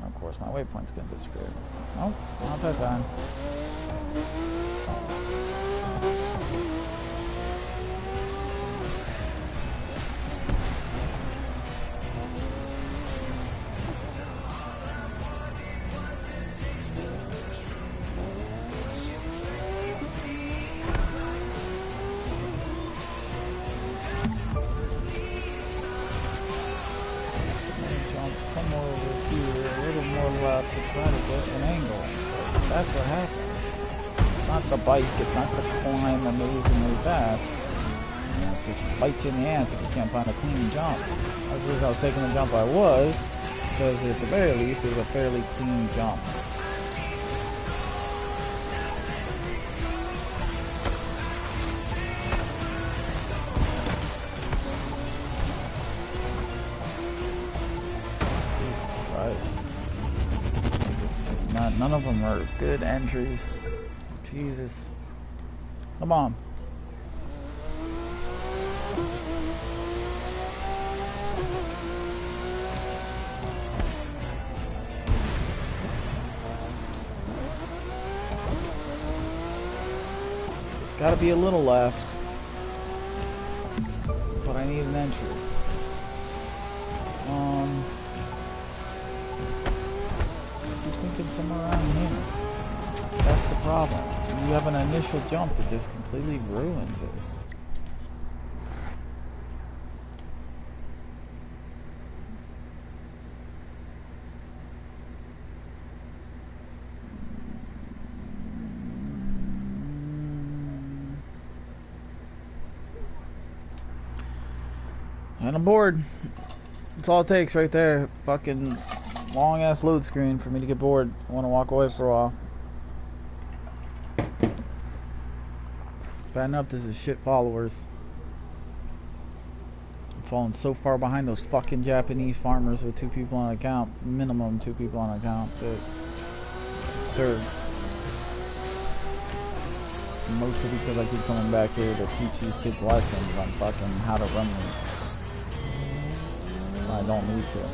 [SPEAKER 1] And of course, my waypoint's going to disappear. Nope, not that time. That's what happens. It's not the bike, it's not the climb amazingly fast. It just bites you in the ass if you can't find a clean jump. That's the reason I was taking the jump I was, because at the very least it was a fairly clean jump. It's just not, none of them are good entries. Jesus. Come on. It's gotta be a little left. But I need an entry. Somewhere around here. That's the problem. You have an initial jump that just completely ruins it. And I'm bored. That's all it takes right there. Fucking long ass load screen for me to get bored. I want to walk away for a while. Bad enough this is shit followers. I'm falling so far behind those fucking Japanese farmers with 2 people on account. Minimum 2 people on account. That it's absurd. Mostly because I keep coming back here to teach these kids lessons on fucking how to run these. I don't need to.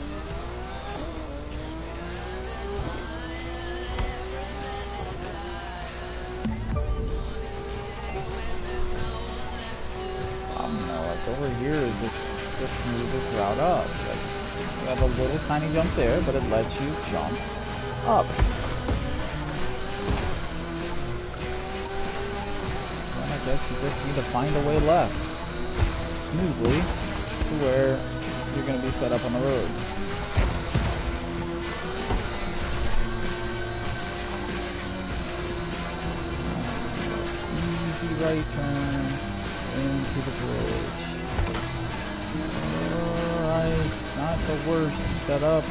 [SPEAKER 1] Over here is just the smoothest route up. Like, you have a little tiny jump there, but it lets you jump up. And I guess you just need to find a way left smoothly to where you're going to be set up on the road. Easy right turn into the bridge. Alright, not the worst setup.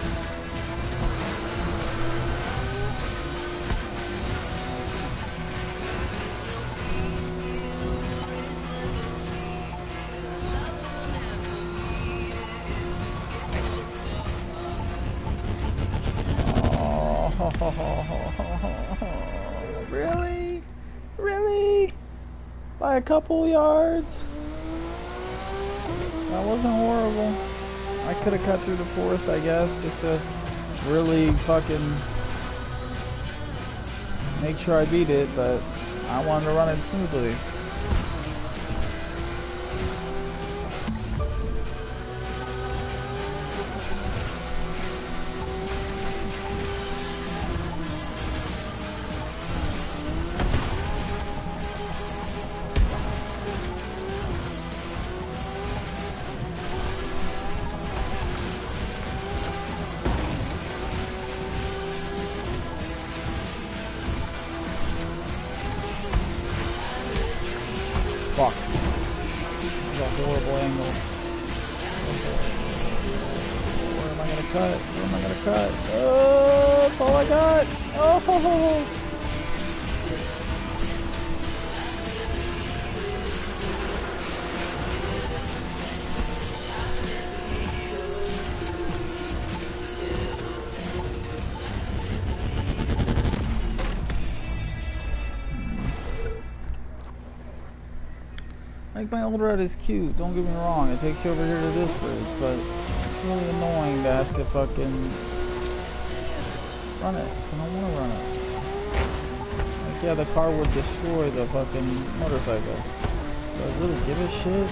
[SPEAKER 1] Oh, really? Really? By a couple yards? That wasn't horrible. I could have cut through the forest, I guess, just to really fucking make sure I beat it, but I wanted to run it smoothly. Fuck. This is a horrible angle. Where am I gonna cut? Where am I gonna cut? Oh, that's all I got! Oh! Like, my old route is cute, don't get me wrong, it takes you over here to this bridge, but it's really annoying to have to fucking run it, so I don't want to run it. Like, yeah, the car would destroy the fucking motorcycle. Do I really give a shit?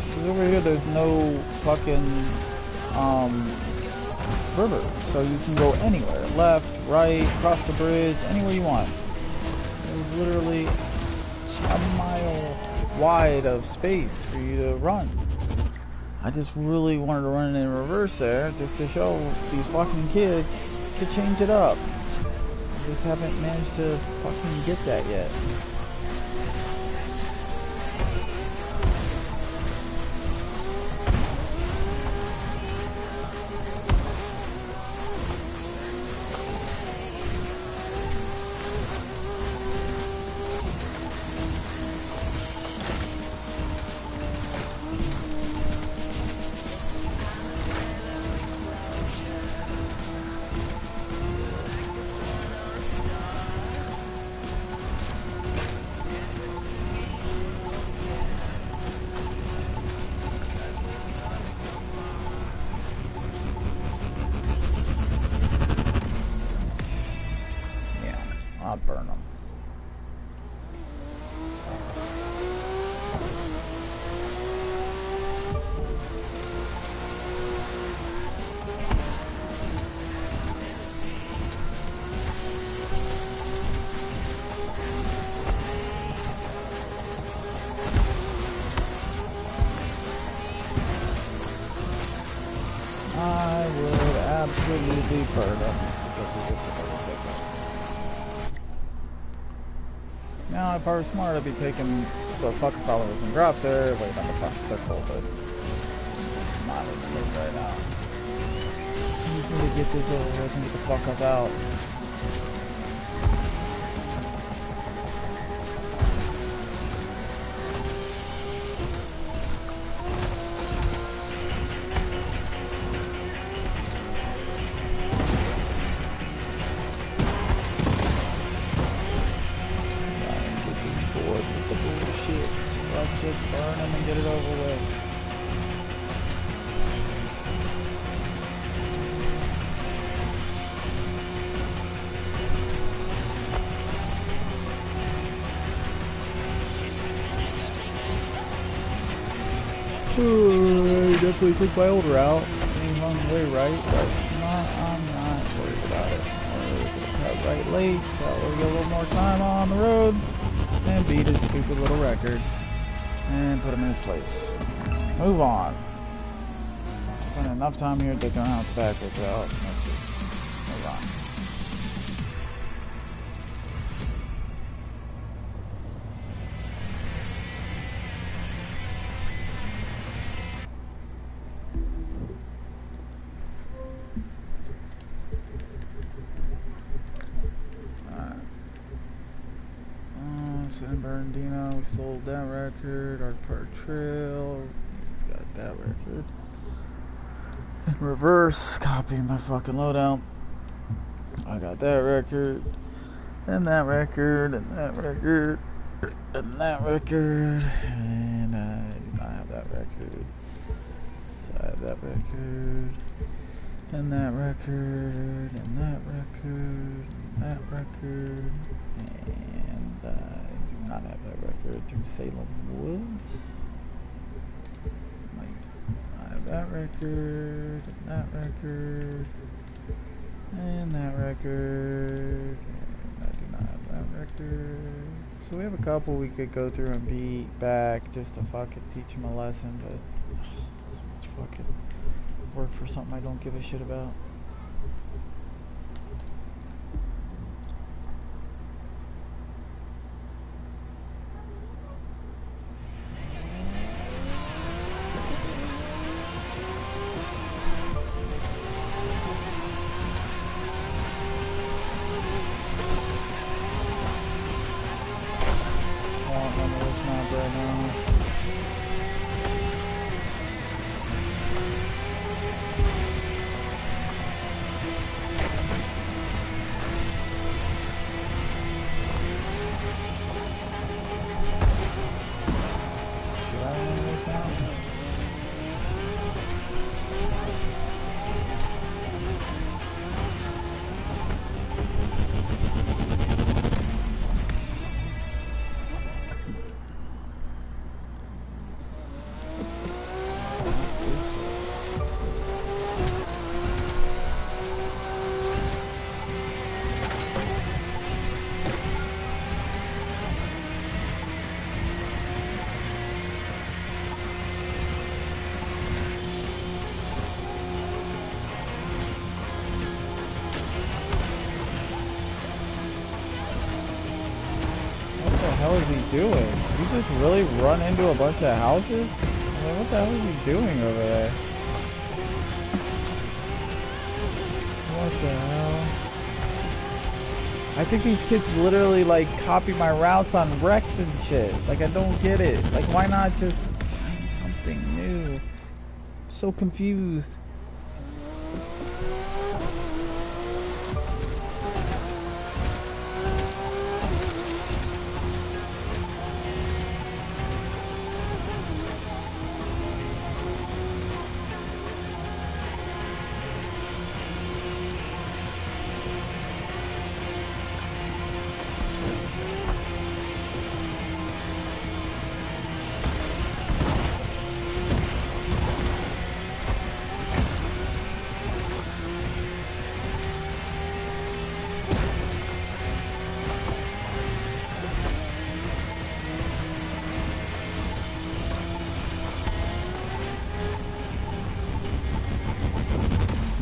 [SPEAKER 1] Because over here there's no fucking, river, so you can go anywhere. Left, right, across the bridge, anywhere you want. There's literally a mile wide of space for you to run. I just really wanted to run it in reverse there, just to show these fucking kids to change it up. I just haven't managed to fucking get that yet. I'll burn them. I would absolutely burn them. Now, if I were smart, I'd be taking the fucking followers and drops there, wait on the fucking circle, but it's not in the mood right now. I just need to get this over with and get the fuck up out. Just burn them and get it over with. I definitely took my old route. Being on the way right, but I'm not worried about it. We're cut right late, so we'll get a little more time on the road and beat his stupid little record. And put him in his place. Move on. Spent enough time here digging around backwards out. Let's just move on. San Bernardino, we sold that record. Our Park Trail, he's got that record. In reverse, copy my fucking loadout. I got that record, and that record, and that record, and that record, and I do not have that record. I have that record, and that record, and that record, and that record, and I do not have that record through Salem Woods. I have that record, and that record, and that record, and I do not have that record. So we have a couple we could go through and beat back just to fucking teach them a lesson, but so much fucking work for something I don't give a shit about. hell is he doing? Did he just really run into a bunch of houses? I mean, what the hell is he doing over there? What the hell? I think these kids literally like copy my routes on Rex and shit. Like, I don't get it. Like, why not just find something new? I'm so confused.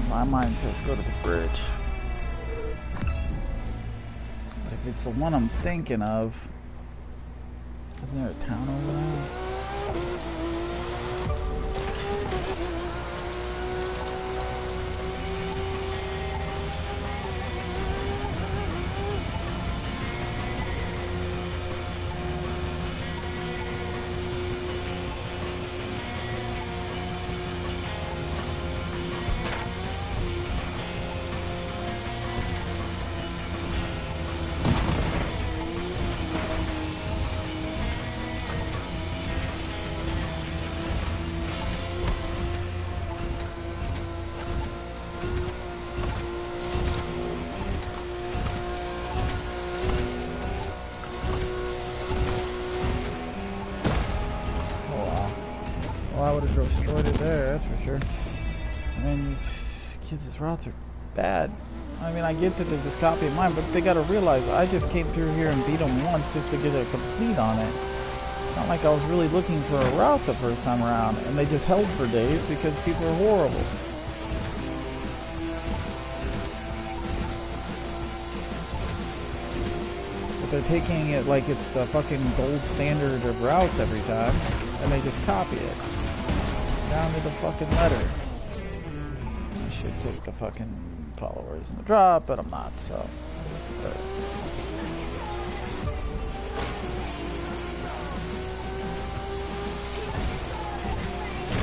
[SPEAKER 1] My mind says go to the bridge. But if it's the one I'm thinking of, isn't there a town over there? I would have destroyed it there, that's for sure. I mean, kids' routes are bad. I mean, I get that they're just copying mine, but they gotta realize I just came through here and beat them once just to get a complete on it. It's not like I was really looking for a route the first time around, and they just held for days because people are horrible. But they're taking it like it's the fucking gold standard of routes every time, and they just copy it. Down to the fucking letter. I should take the fucking followers in the drop, but I'm not, so.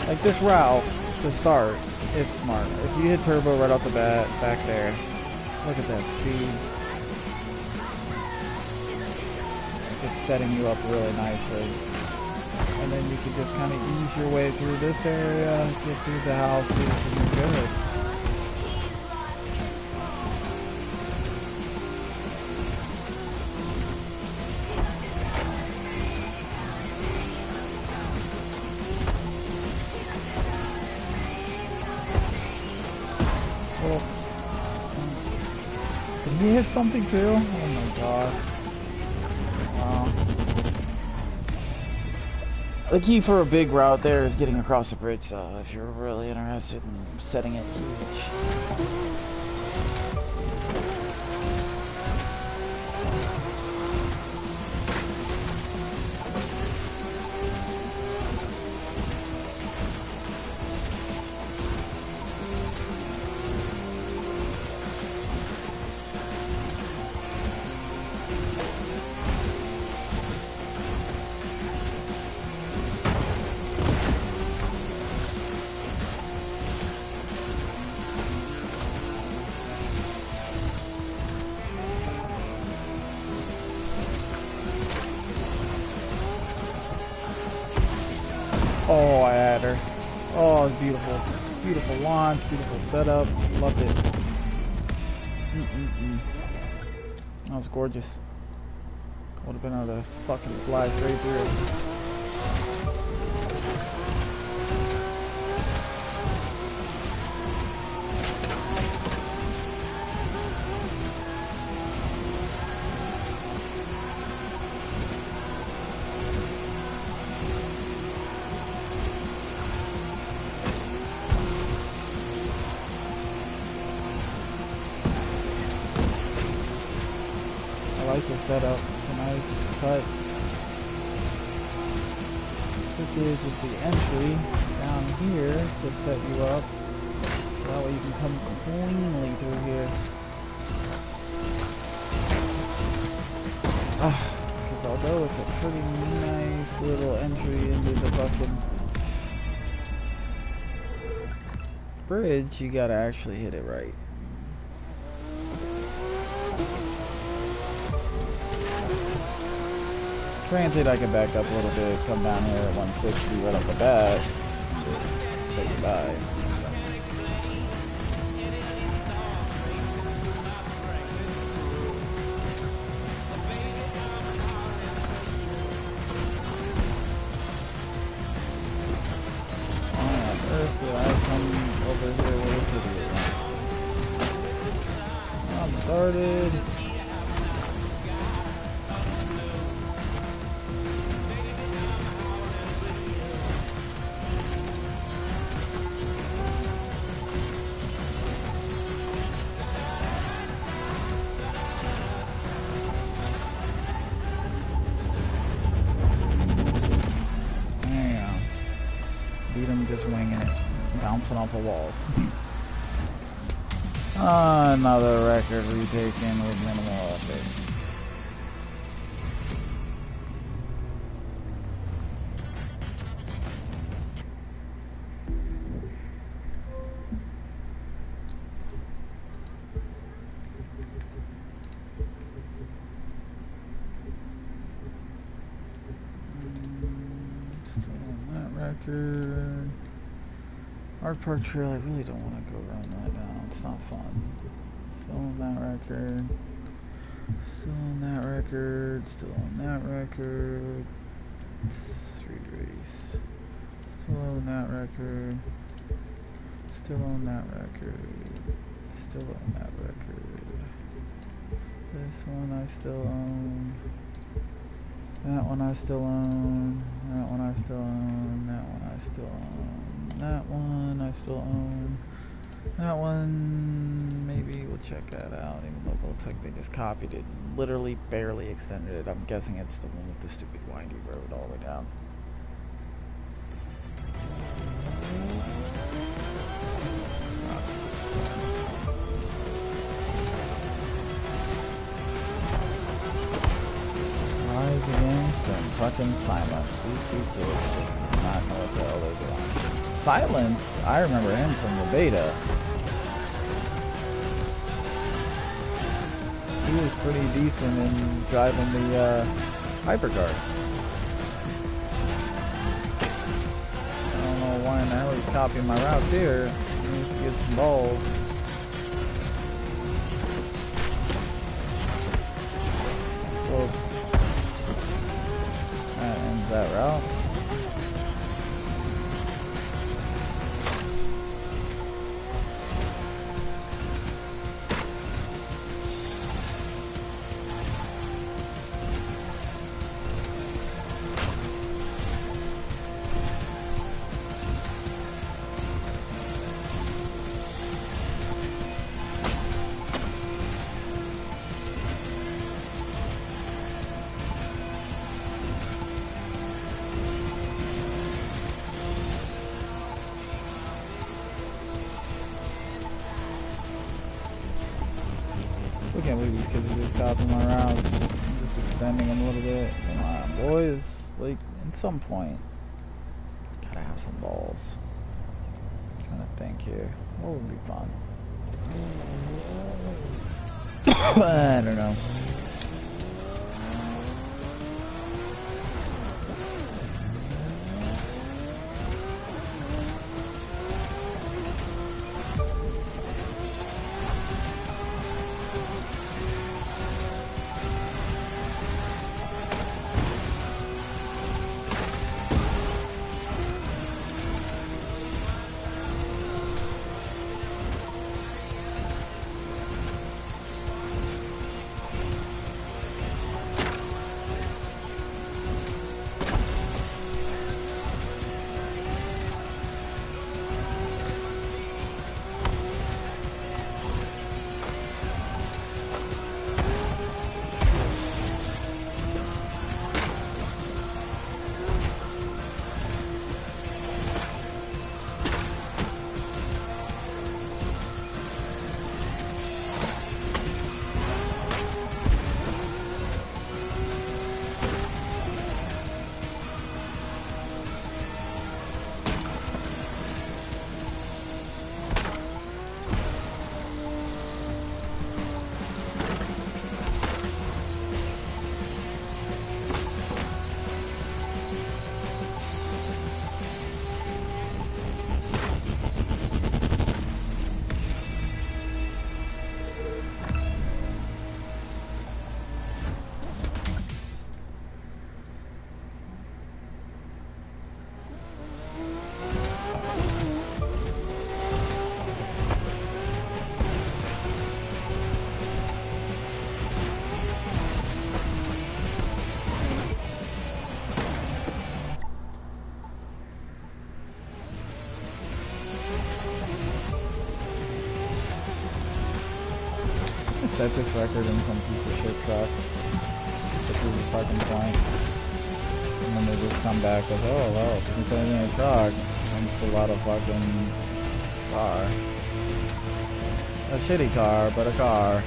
[SPEAKER 1] Like this route, to start, is smart. If you hit turbo right off the bat, back there, look at that speed. It's setting you up really nicely. And then you can just kind of ease your way through this area, get through the houses, and you're good. Well, did he hit something too? Oh my god. Wow. The key for a big route there is getting across the bridge, so if you're really interested in setting it huge. Oh, I had her. Oh, it was beautiful. Beautiful launch, beautiful setup. Loved it. That was gorgeous. Would have been able to fucking fly straight through it. I like the setup. It's a nice cut. is the entry down here to set you up, so that way you can come cleanly through here. Because although it's a pretty nice little entry into the fucking bridge, you gotta actually hit it right. Granted, I can back up a little bit, come down here at 160 right off the bat, and just say goodbye. Why on earth did I come over here with this idiot? I'm started. Just winging it, bouncing off the walls. Another record retaken with minimal effort. Still on that record. Art Park Trail, I really don't want to go around that now. It's not fun. Still on that record. Still on that record. Still on that record. Street race. Still on that record. Still on that record. Still on that record. This one I still own. That one I still own. That one I still own. That one I still own. That one I still own. That one, maybe we'll check that out, even though it looks like they just copied it. Literally barely extended it. I'm guessing it's the one with the stupid windy road all the way down. That's this one. Rise against and fucking silence. These two kids just do not know what the hell they're doing. Silence, I remember him from the beta. He was pretty decent in driving the hypercars. I don't know why in the hell he's copying my routes here. He needs to get some balls. Whoops. That ends that route. I can't believe these kids are just copying my routes. I'm just extending them a little bit. Come on, boys. Like, at some point, gotta have some balls. I'm trying to think here. What would be fun? I don't know. set this record in some piece of shit truck. Just to prove a fucking point. And then they just come back with, oh well, since it's in a truck, let's pull out a fucking car. A shitty car, but a car.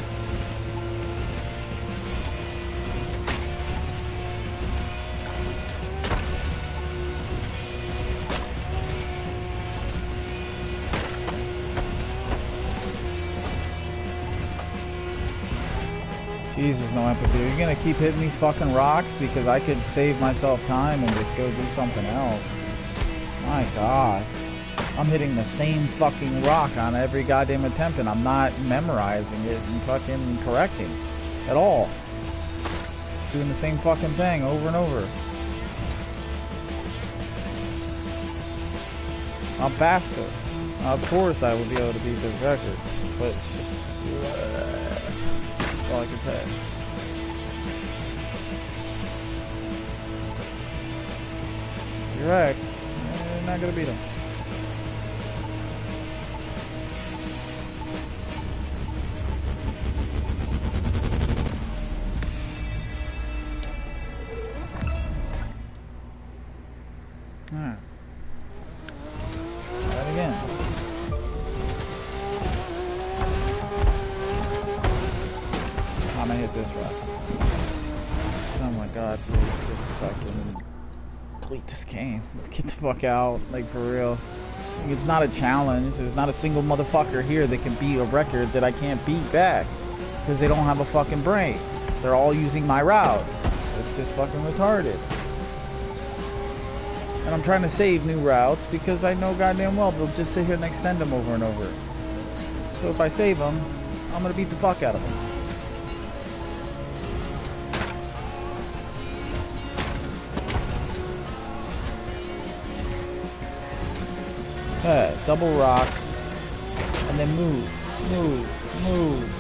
[SPEAKER 1] Jesus, no empathy. Are you gonna keep hitting these fucking rocks? Because I could save myself time and just go do something else. My God. I'm hitting the same fucking rock on every goddamn attempt and I'm not memorizing it and fucking correcting at all. Just doing the same fucking thing over and over. I'm faster. Of course I would be able to beat this record, but it's just... that's all I can say. You're right. You're not gonna beat him. Alright. Try it again. I'm gonna hit this rock. Oh my God, please just fucking delete this game. Get the fuck out, like for real. Like, it's not a challenge. There's not a single motherfucker here that can beat a record that I can't beat back. Because they don't have a fucking brain. They're all using my routes. It's just fucking retarded. And I'm trying to save new routes because I know goddamn well they'll just sit here and extend them over and over. So if I save them, I'm gonna beat the fuck out of them. Double rock, and then move, move, move.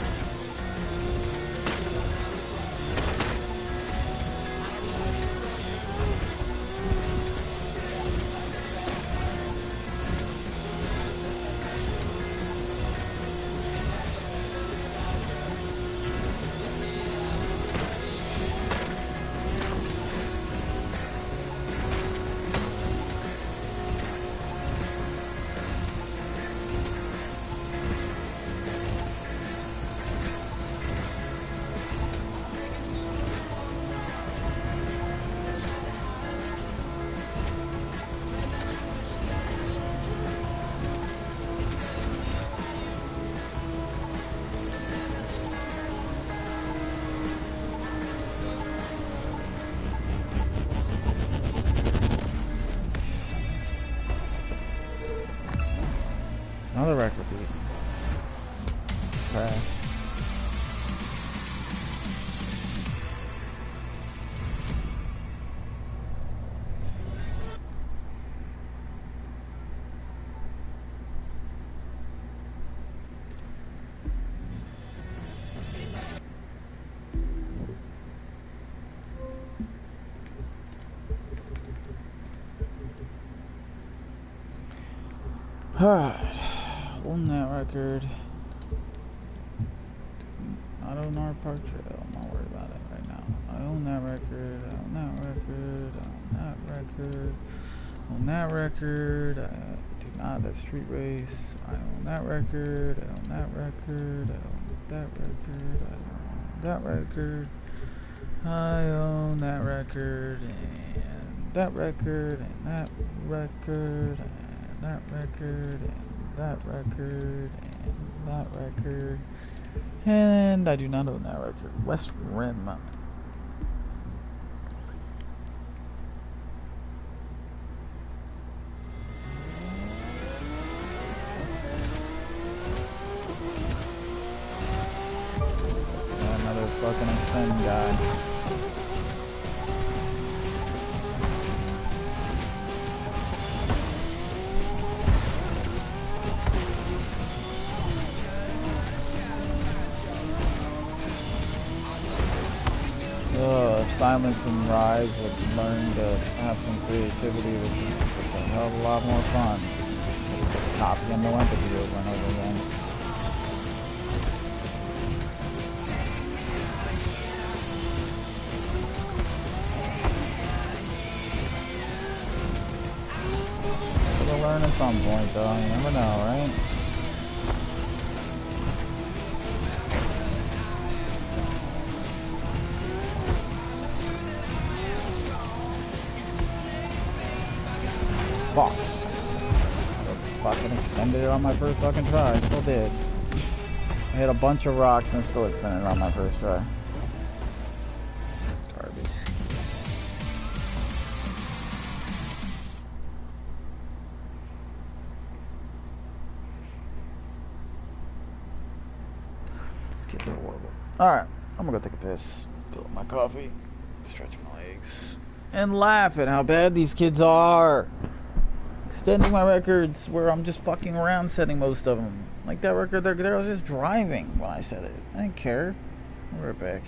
[SPEAKER 1] Another record beat. Crash. Alright. On that record, I own our park trail. I'm not worried about it right now. I own that record. I own that record. I own that record. On that record, I do not. That's street race. I own that record. I own that record. I own that record. I own that record. I own that record and that record and that record and that record and that record and that record, and I do not own that record. West Rim. Another fucking extend guy. Silence and Rise would learn to have some creativity, which is just a hell of a lot more fun. Just copying NoEmpathy over and over again. some point, though. You never know, right? Fuck. Fucking extended it on my first fucking try. I still did. I hit a bunch of rocks and still extended it on my first try. Garbage. These kids are horrible. Alright, I'm gonna go take a piss. Fill up my coffee. Stretch my legs. And laugh at how bad these kids are. Extending my records where I'm just fucking around setting most of them. Like that record there, I was just driving when I said it. I didn't care. I'll be right back.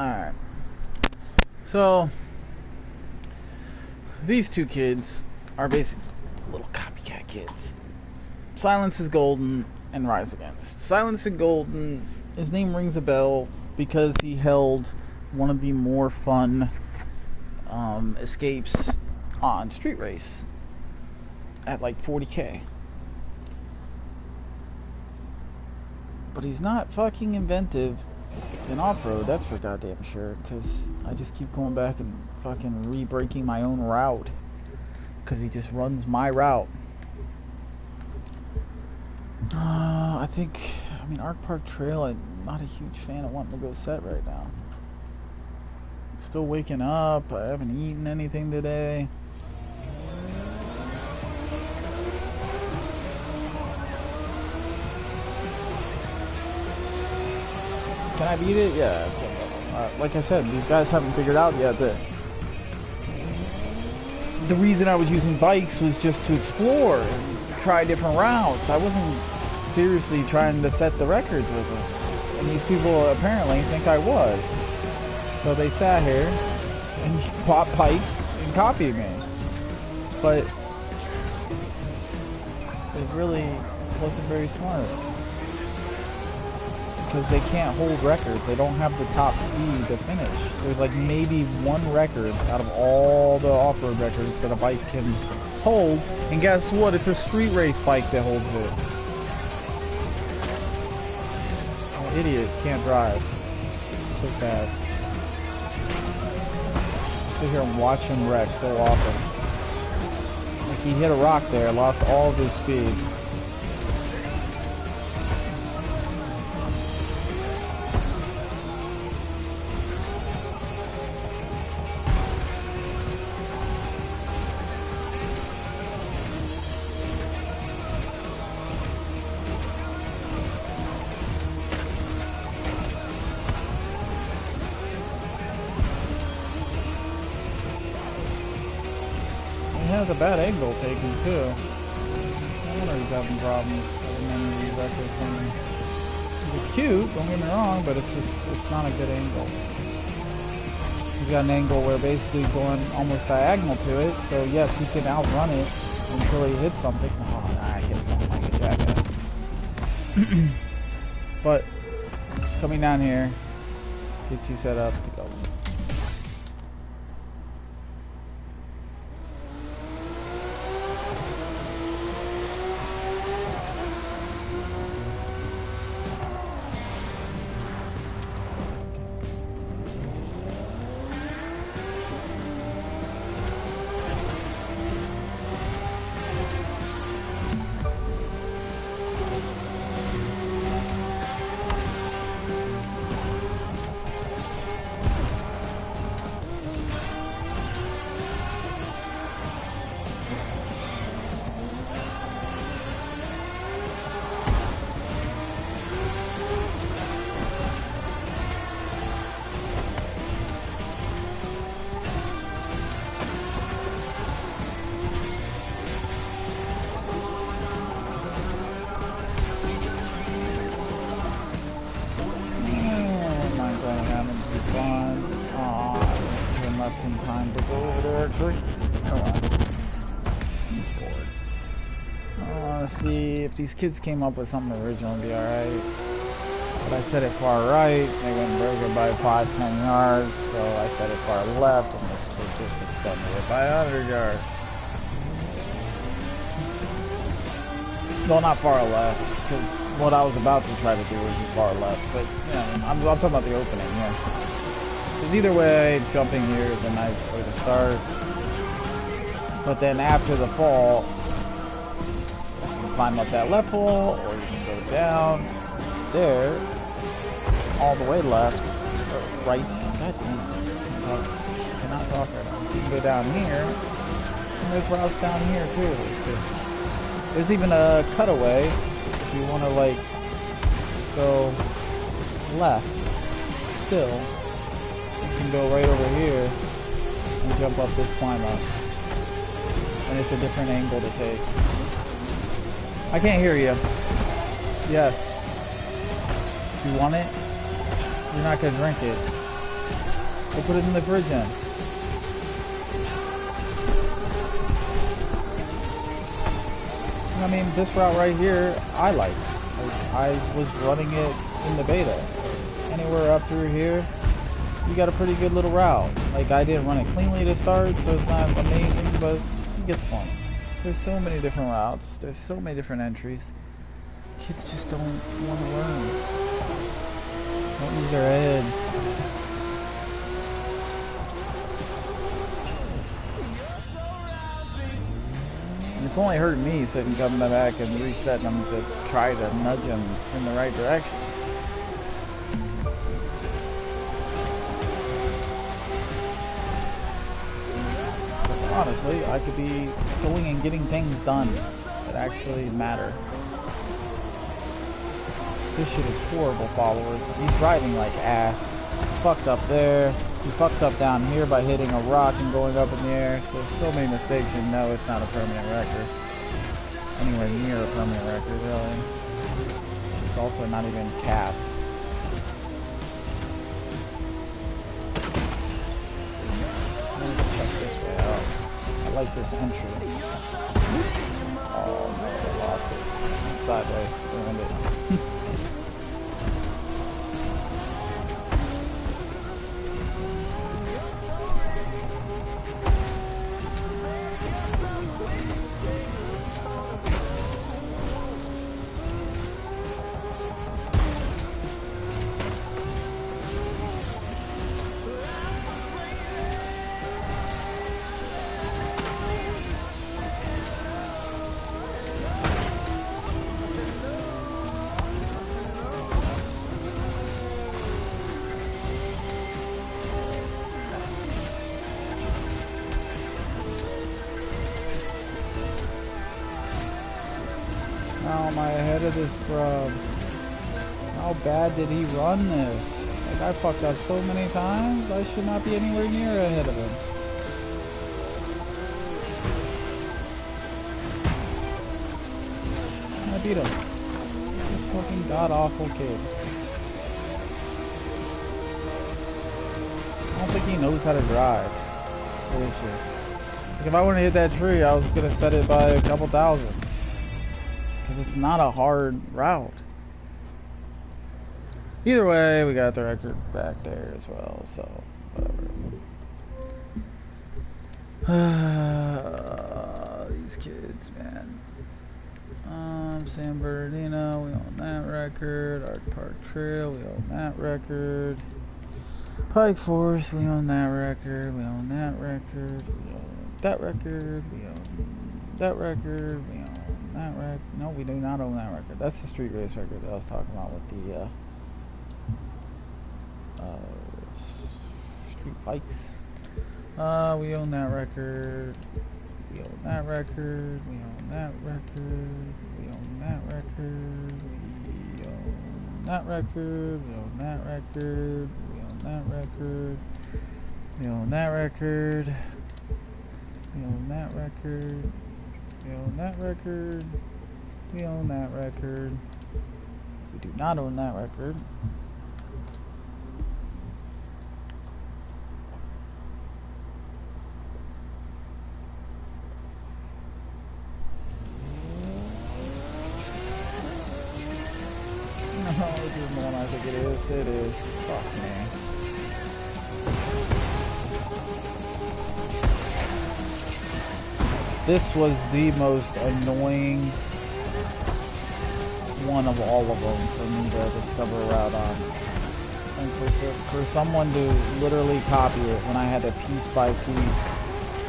[SPEAKER 1] Alright. So, these two kids are basically little copycat kids. Silence is Golden and Rise Against. Silence is Golden, his name rings a bell because he held one of the more fun escapes on Street Race at like 40k. But he's not fucking inventive in off-road, that's for goddamn sure, because I just keep going back and fucking re-breaking my own route because he just runs my route. I mean, Arc Park Trail, I'm not a huge fan of wanting to go set right now. Still waking up, I haven't eaten anything today. Can I beat it? Yeah. Like I said, these guys haven't figured out yet that the reason I was using bikes was just to explore and try different routes. I wasn't seriously trying to set the records with them. And these people apparently think I was. So they sat here and bought bikes and copied me. But it really wasn't very smart. Because they can't hold records. They don't have the top speed to finish. There's like maybe one record out of all the off-road records that a bike can hold. And guess what? It's a street race bike that holds it. Oh, idiot. Can't drive. So sad. I sit here and watch him wreck so often. Like he hit a rock there, lost all of his speed. He has a bad angle taken too. No wonder he's having problems with many of these records things. It's cute, don't get me wrong, but it's not a good angle. He's got an angle where basically going almost diagonal to it, so yes, he can outrun it until he hits something. Oh, I hit something like a jackass. But coming down here, get you set up to go. If these kids came up with something original, it'd be alright. But I set it far right, they went and broke it by 5-10 yards, so I set it far left, and this kid just extended it by 100 yards. Well, not far left, because what I was about to try to do was far left, but yeah, I'm talking about the opening, yeah. Because either way, jumping here is a nice way to start. But then after the fall, climb up that left hole, or you can go down there, all the way left, or right. God damn, I cannot talk right now. You can go down here, and there's routes down here too. It's just, there's even a cutaway if you want to like go left. Still, you can go right over here and jump up this climb up, and it's a different angle to take. I can't hear you. Yes. You want it? You're not gonna drink it. We'll put it in the fridge then. I mean, this route right here, I like. I was running it in the beta. Anywhere up through here, you got a pretty good little route. Like, I didn't run it cleanly to start, so it's not amazing, but you get the point. There's so many different routes. There's so many different entries. Kids just don't want to learn. Don't use their heads. And it's only hurt me sitting coming back and resetting them to try to nudge them in the right direction. But honestly, I could be going and getting things done that actually matter. This shit is horrible, followers. He's driving like ass. He fucked up there. He fucks up down here by hitting a rock and going up in the air. So there's so many mistakes, and no, it's not a permanent record. Anywhere near a permanent record, really. It's also not even capped. Let me check this way out. I like this entrance. Oh no, I lost it. Sideways. Ruined it. How am I ahead of this scrub? How bad did he run this? Like, I fucked up so many times, I should not be anywhere near ahead of him. I beat him. This fucking god-awful kid. I don't think he knows how to drive. Seriously. Like, if I wouldn't hit that tree, I was gonna set it by a couple thousand. Because it's not a hard route. Either way, we got the record back there as well, so whatever. These kids, man. San Bernardino, we own that record. Art Park Trail, we own that record. Pike Forest, we own that record. We own that record. We own that record. We own that record. We own that record. No, we do not own that record. That's the street race record that I was talking about with the street bikes. We own that record. We own that record. We own that record. We own that record. We own that record. We own that record. We own that record. We own that record. We own that record. We own that record. We own that record. We do not own that record. No, this is the one I think it is. It is. Fuck me. This was the most annoying one of all of them for me to discover a route on. And for someone to literally copy it when I had to piece by piece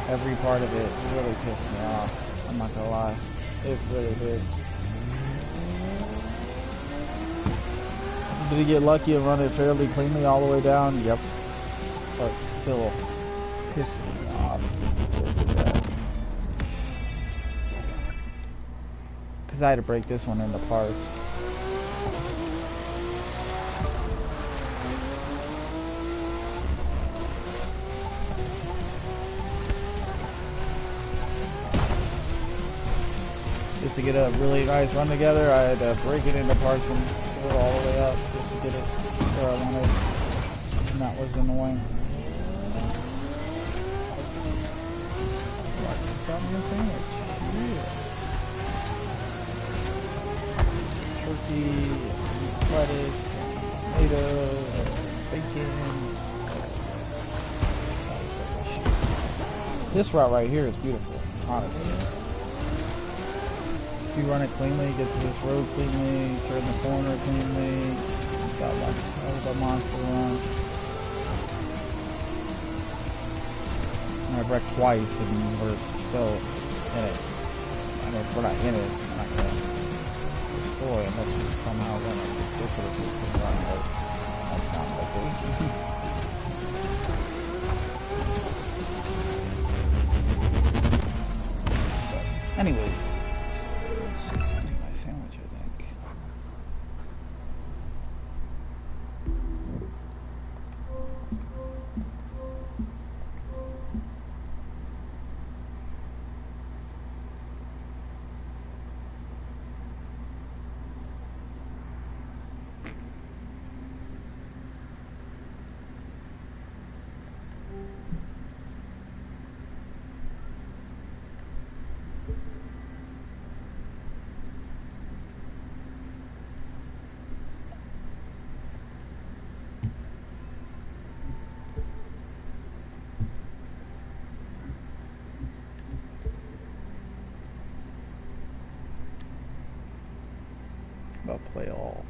[SPEAKER 1] every part of it, it really pissed me off. I'm not gonna lie. It really did. Did he get lucky and run it fairly cleanly all the way down? Yep. But still pissed me off. Because I had to break this one into parts. Just to get a really nice run together, I had to break it into parts and go all the way up just to get it where I wanted. And that was annoying. Got me a sandwich. Yeah. Turkey, lettuce, tomato, bacon. This route right here is beautiful, honestly. If you run it cleanly, get to this road cleanly, turn the corner cleanly, got like the monster run. I've wrecked twice and we're still in it. I mean, if we're not in it, we're not going to destroy unless we somehow run a ridiculous system run, but that's not likely. Anyway, let's see. I need my sandwich, I think. About play all.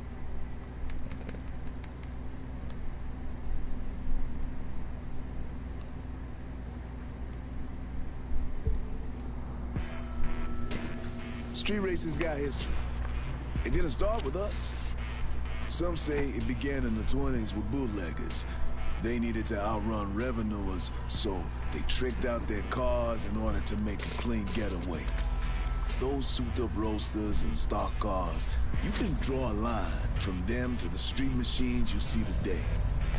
[SPEAKER 2] Street racing's got history. It didn't start with us. Some say it began in the 20s with bootleggers. They needed to outrun revenuers, so they tricked out their cars in order to make a clean getaway. Those souped-up roadsters and stock cars, you can draw a line from them to the street machines you see today,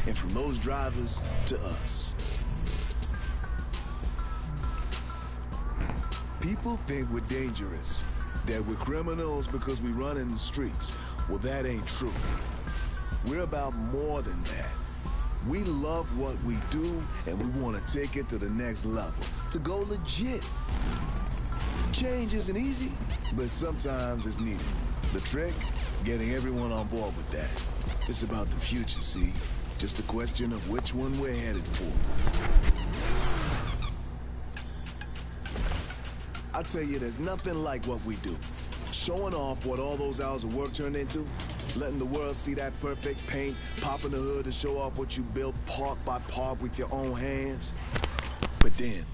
[SPEAKER 2] and from those drivers to us. People think we're dangerous, that we're criminals because we run in the streets. Well, that ain't true. We're about more than that. We love what we do, and we want to take it to the next level, to go legit. Change isn't easy, but sometimes it's needed. The trick? Getting everyone on board with that. It's about the future, see? Just a question of which one we're headed for. I tell you, there's nothing like what we do. Showing off what all those hours of work turned into, letting the world see that perfect paint, popping the hood to show off what you built part by part with your own hands. But then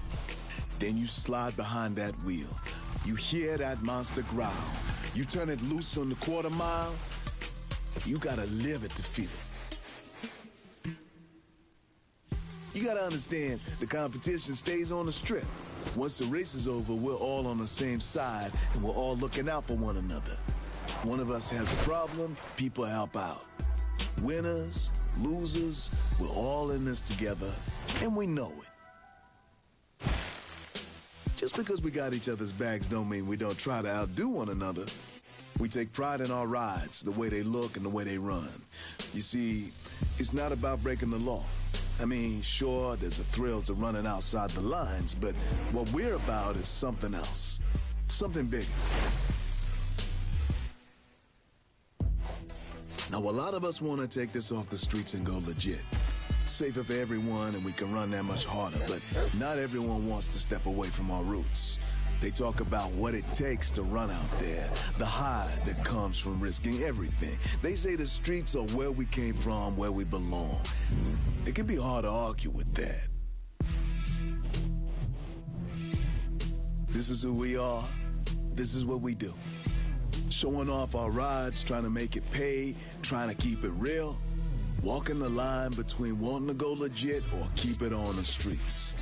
[SPEAKER 2] you slide behind that wheel. You hear that monster growl. You turn it loose on the quarter mile. You gotta live it to feel it. You gotta understand, the competition stays on the strip. Once the race is over, we're all on the same side, and we're all looking out for one another. One of us has a problem, people help out. Winners, losers, we're all in this together, and we know it. Just because we got each other's backs don't mean we don't try to outdo one another. We take pride in our rides, the way they look and the way they run. You see, it's not about breaking the law. I mean, sure, there's a thrill to running outside the lines, but what we're about is something else. Something bigger. Now, a lot of us want to take this off the streets and go legit. Safer for everyone, and we can run that much harder, but not everyone wants to step away from our roots. They talk about what it takes to run out there, the high that comes from risking everything. They say the streets are where we came from, where we belong. It can be hard to argue with that. This is who we are. This is what we do. Showing off our rides, trying to make it pay, trying to keep it real. Walking the line between wanting to go legit or keep it on the streets.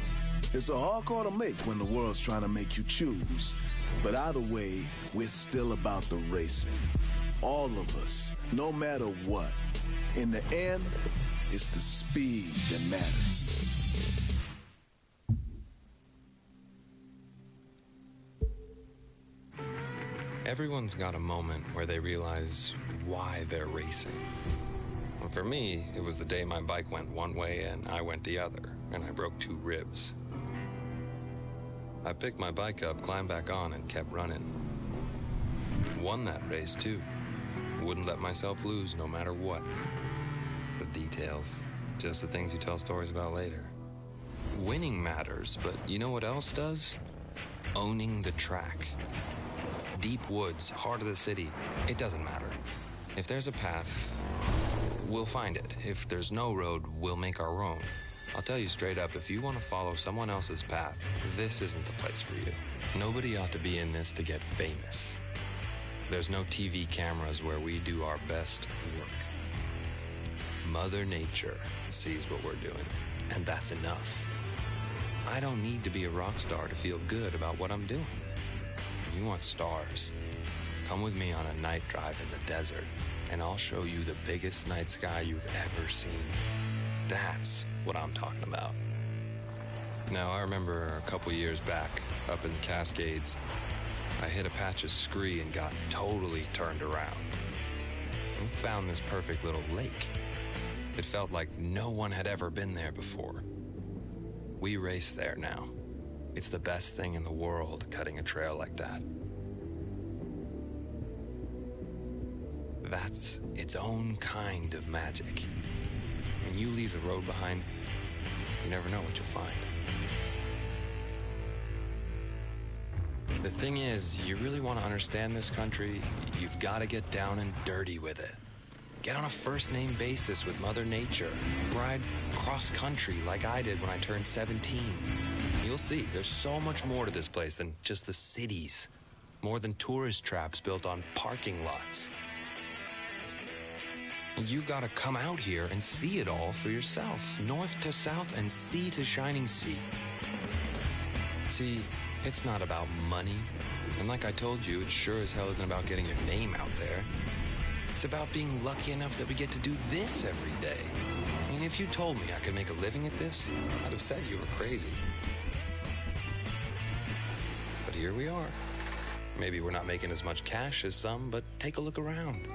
[SPEAKER 2] It's a hard call to make when the world's trying to make you choose. But either way, we're still about the racing. All of us, no matter what. In the end, it's the speed that matters.
[SPEAKER 3] Everyone's got a moment where they realize why they're racing. And for me, it was the day my bike went one way and I went the other, and I broke 2 ribs. I picked my bike up, climbed back on, and kept running. Won that race, too. Wouldn't let myself lose no matter what. The details, just the things you tell stories about later. Winning matters, but you know what else does? Owning the track. Deep woods, heart of the city, it doesn't matter. If there's a path, we'll find it. If there's no road, we'll make our own. I'll tell you straight up, if you want to follow someone else's path, this isn't the place for you. Nobody ought to be in this to get famous. There's no TV cameras where we do our best work. Mother Nature sees what we're doing, and that's enough. I don't need to be a rock star to feel good about what I'm doing. You want stars? Come with me on a night drive in the desert, and I'll show you the biggest night sky you've ever seen. That's what I'm talking about. Now, I remember a couple years back, up in the Cascades, I hit a patch of scree and got totally turned around. And found this perfect little lake. It felt like no one had ever been there before. We race there now. It's the best thing in the world, cutting a trail like that. That's its own kind of magic. When you leave the road behind, you never know what you'll find. The thing is, you really want to understand this country, you've got to get down and dirty with it. Get on a first-name basis with Mother Nature. Ride cross-country like I did when I turned 17. You'll see, there's so much more to this place than just the cities. More than tourist traps built on parking lots. You've got to come out here and see it all for yourself. North to south and sea to shining sea. See, it's not about money. And like I told you, it sure as hell isn't about getting your name out there. It's about being lucky enough that we get to do this every day. I mean, if you told me I could make a living at this, I'd have said you were crazy. But here we are. Maybe we're not making as much cash as some, but take a look around.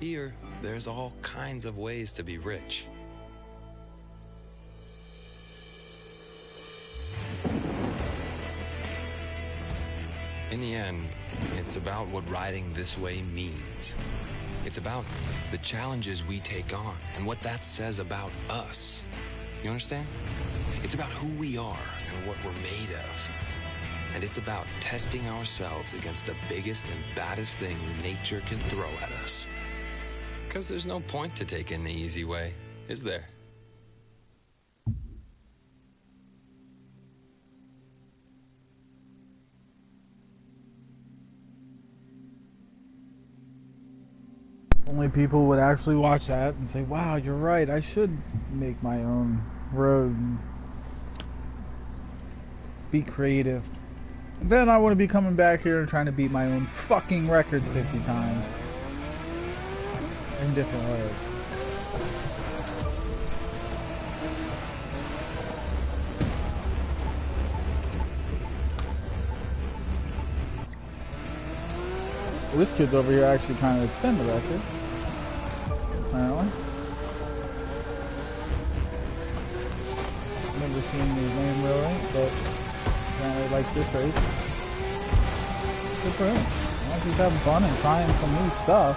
[SPEAKER 3] Here, there's all kinds of ways to be rich. In the end, it's about what riding this way means. It's about the challenges we take on and what that says about us. You understand? It's about who we are and what we're made of. And it's about testing ourselves against the biggest and baddest things nature can throw at us. Because there's no point to taking the easy way, is there?
[SPEAKER 1] Only people would actually watch that and say, wow, you're right, I should make my own road. Be creative. Then I wouldn't be coming back here and trying to beat my own fucking records 50 times. In different ways. Well, this kid's over here actually trying to extend the record. Apparently. Never seen his name really, but apparently he likes this race. Good for him. As long as he's having fun and trying some new stuff.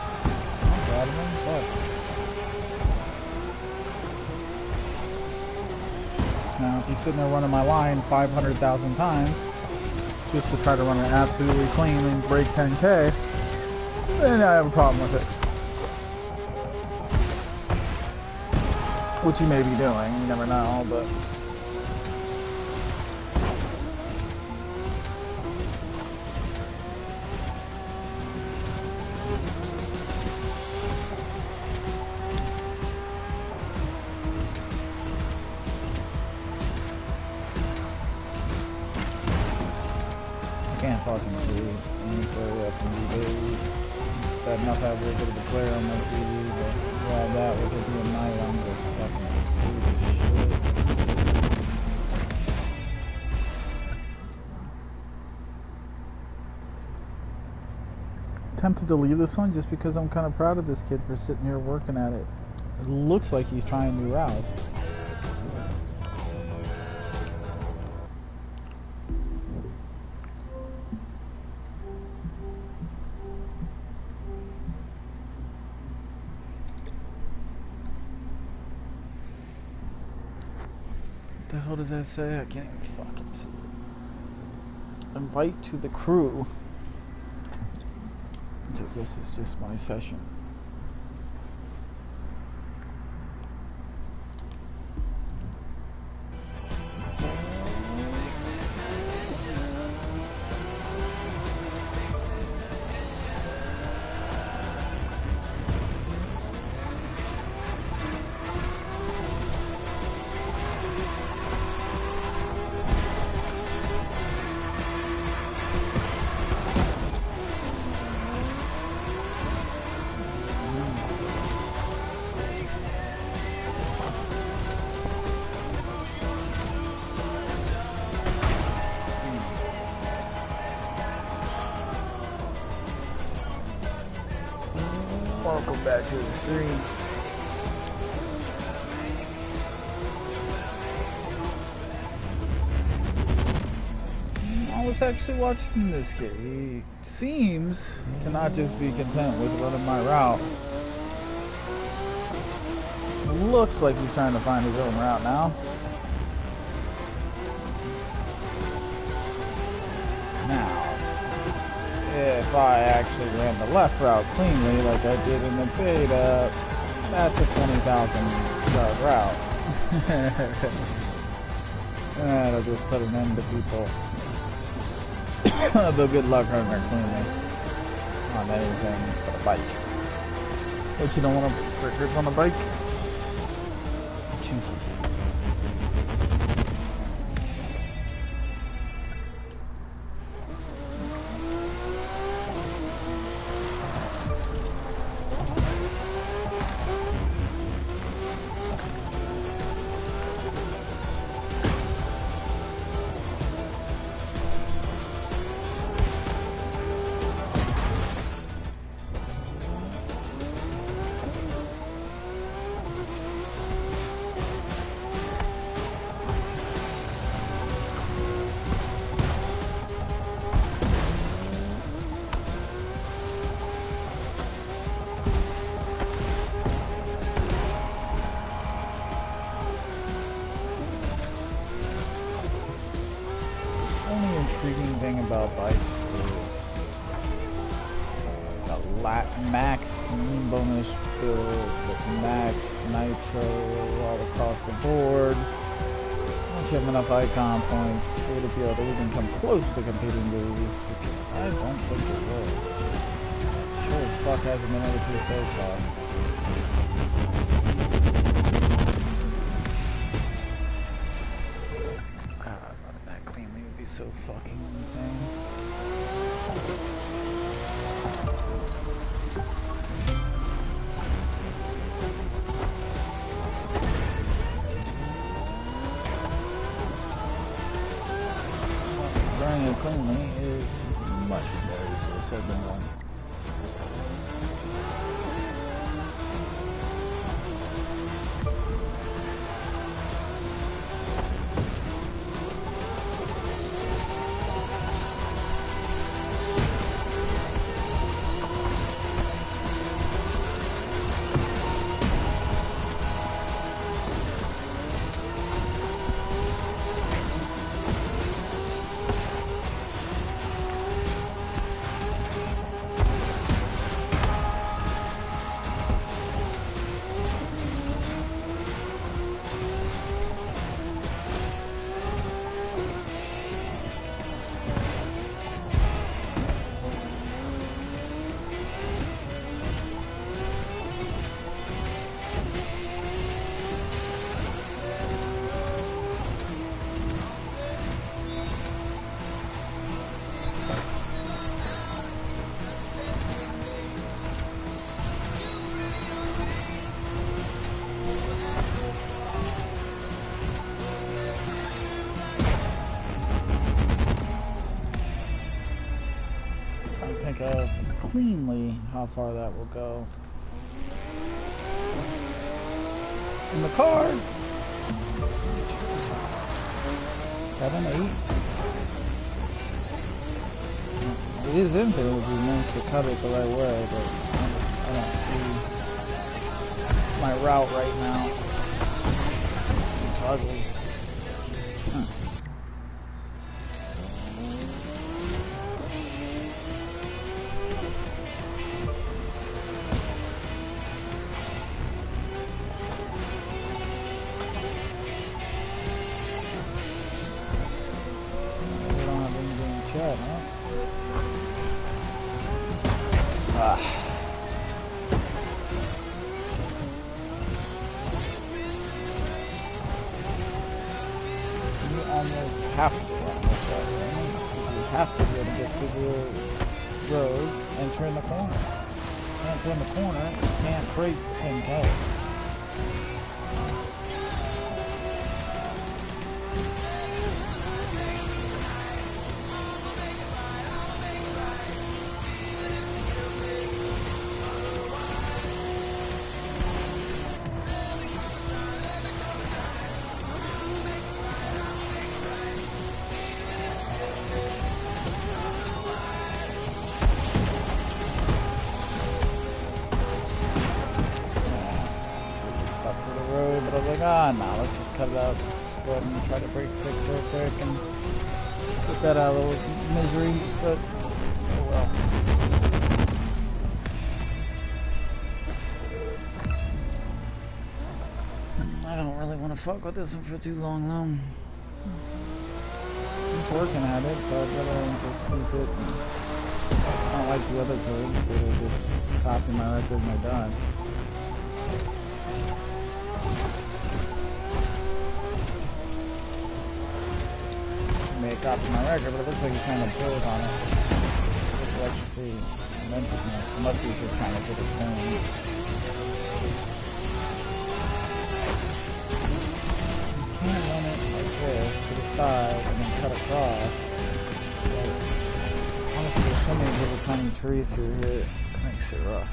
[SPEAKER 1] I'm proud of him. But now if he's sitting there running my line 500,000 times just to try to run it absolutely clean and break 10K, then I have a problem with it. Which he may be doing, you never know, but... I can't fucking see. I'm sorry, I can be bad enough to have a little bit of a glare on my TV, but yeah, that would be a night. I'm just fucking shit. Tempted to leave this one just because I'm kind of proud of this kid for sitting here working at it. It looks like he's trying new routes. What the hell does that say? I can't even fucking see it. Invite to the crew. So this is just my session. Welcome back to the stream. I was actually watching this kid. He seems to not just be content with running my route. Looks like he's trying to find his own route now. If I actually ran the left route cleanly like I did in the beta, that's a 20,000 yard route. That'll just put an end to people. But good luck running it cleanly on anything but a bike. But you don't want to break grip on a bike? Jesus. Thing about bikes is a max bonus build with max nitro all across the board. Once you have enough icon points, will it be able to even come close to competing with these? I don't think it will. Sure as fuck hasn't been able to so far. So fucking insane. Running it cleanly is much better easier said than done. think of cleanly how far that will go. in the car. 7, 8. It is infinite. It would be nice to cut it the right way, but I don't see my route right now. It's ugly. Let's just cut it out. Go ahead and try to break 6 real quick and get that out of the misery, but oh well. I don't really want to fuck with this one for too long though. Just working at it, so I'd rather just keep it. I don't like the other codes, so they just copy my record and they're done. May copy my record, but it looks like he's trying to build on it. I'd like to see inventiveness, unless he's just trying to get it going. You can't run it like this to the side and then cut across. But honestly, there's so many little tiny trees through here, it makes it rough.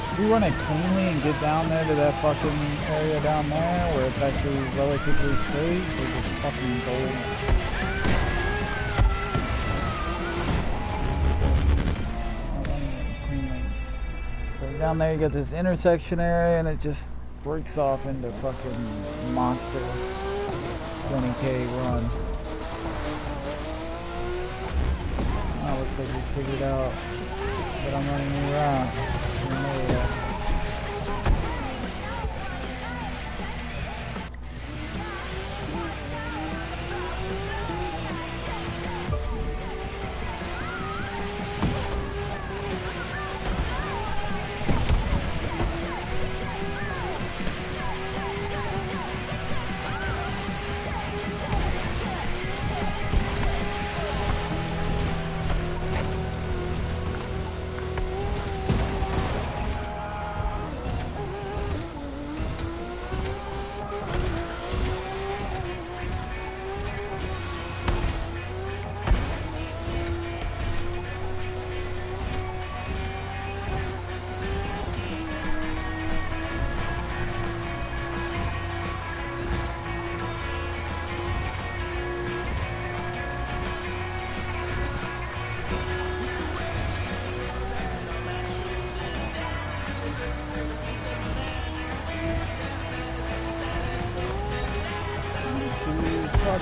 [SPEAKER 1] If you run it cleanly and get down there to that fucking area down there where it's actually relatively straight, it's just fucking gold. So down there you got this intersection area and it just breaks off into fucking monster 20k run. Oh, looks like he's figured out that I'm running new route.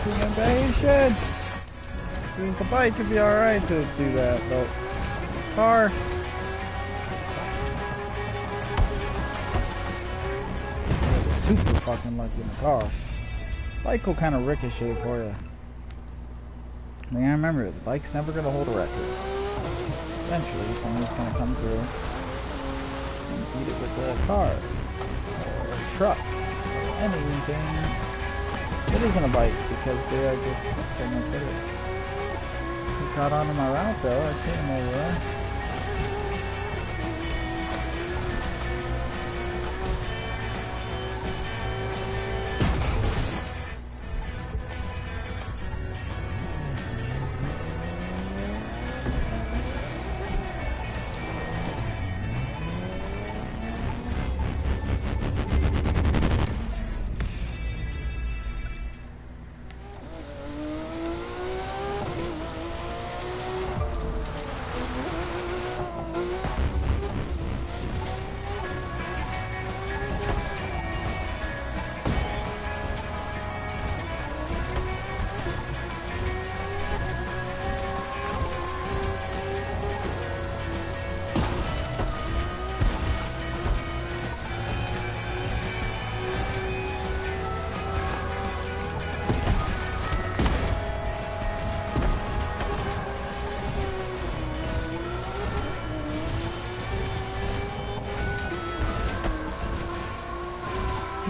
[SPEAKER 1] being impatient. Use the bike if you're alright to do that, but car. Super fucking lucky in the car. Bike will kind of ricochet for you. I mean, I remember, the bike's never going to hold a record. Eventually, someone's going to come through and beat it with a car, or a truck, or anything that isn't a bike, because they are just so much better. He caught onto my route, though. I see him over there.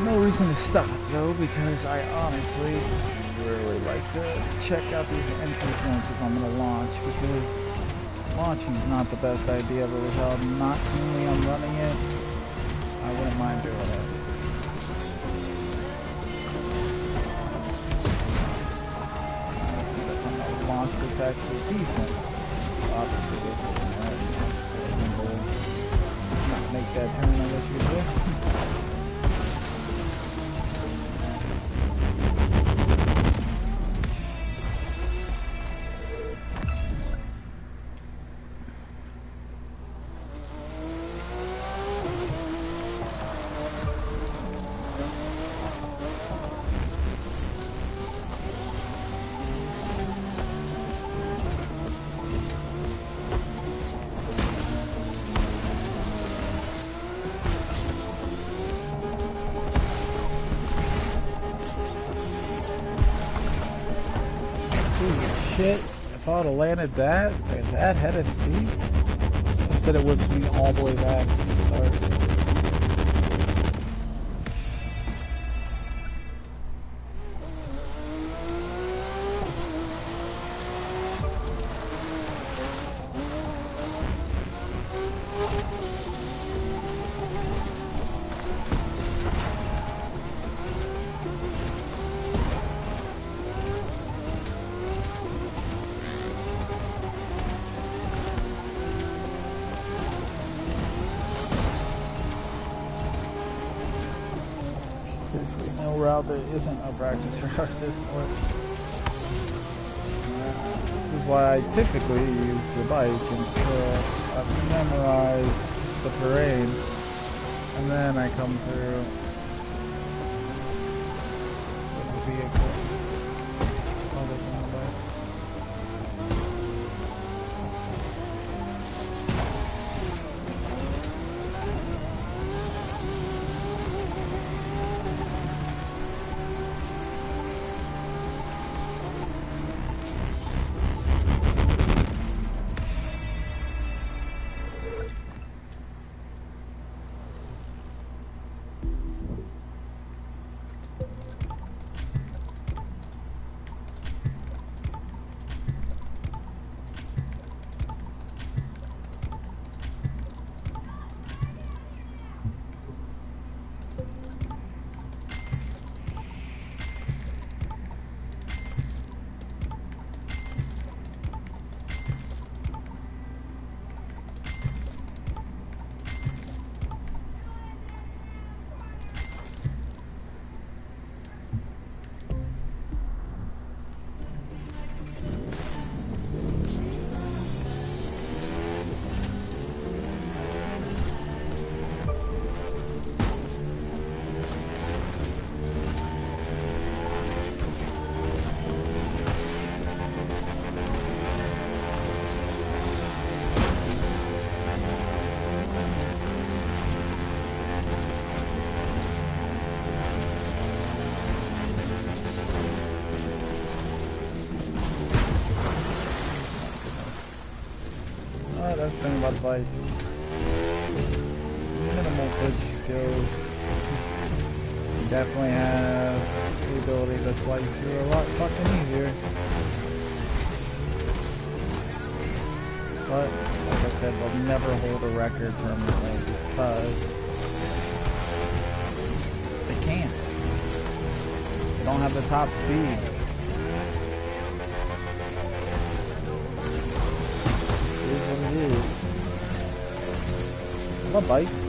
[SPEAKER 1] No reason to stop though, because I honestly really like to check out these entry points if I'm going to launch, because launching is not the best idea, but with how not cleanly I'm running it, I wouldn't mind doing it. Honestly, if I'm going to launch that's actually decent, obviously this isn't that. Not make that turn unless you do. Shit, if I would have landed that at that head of steam, instead it whips me all the way back to the start. Route that isn't a practice route at this point. This is why I typically use the bike until I've memorized the terrain, and then I come through with the vehicle. Other than the bike. best thing about the bike. Minimal pitch skills. You definitely have the ability to slice through a lot fucking easier. But, like I said, they'll never hold a record permanently because they can't. They don't have the top speed. It is what it is. I love bikes.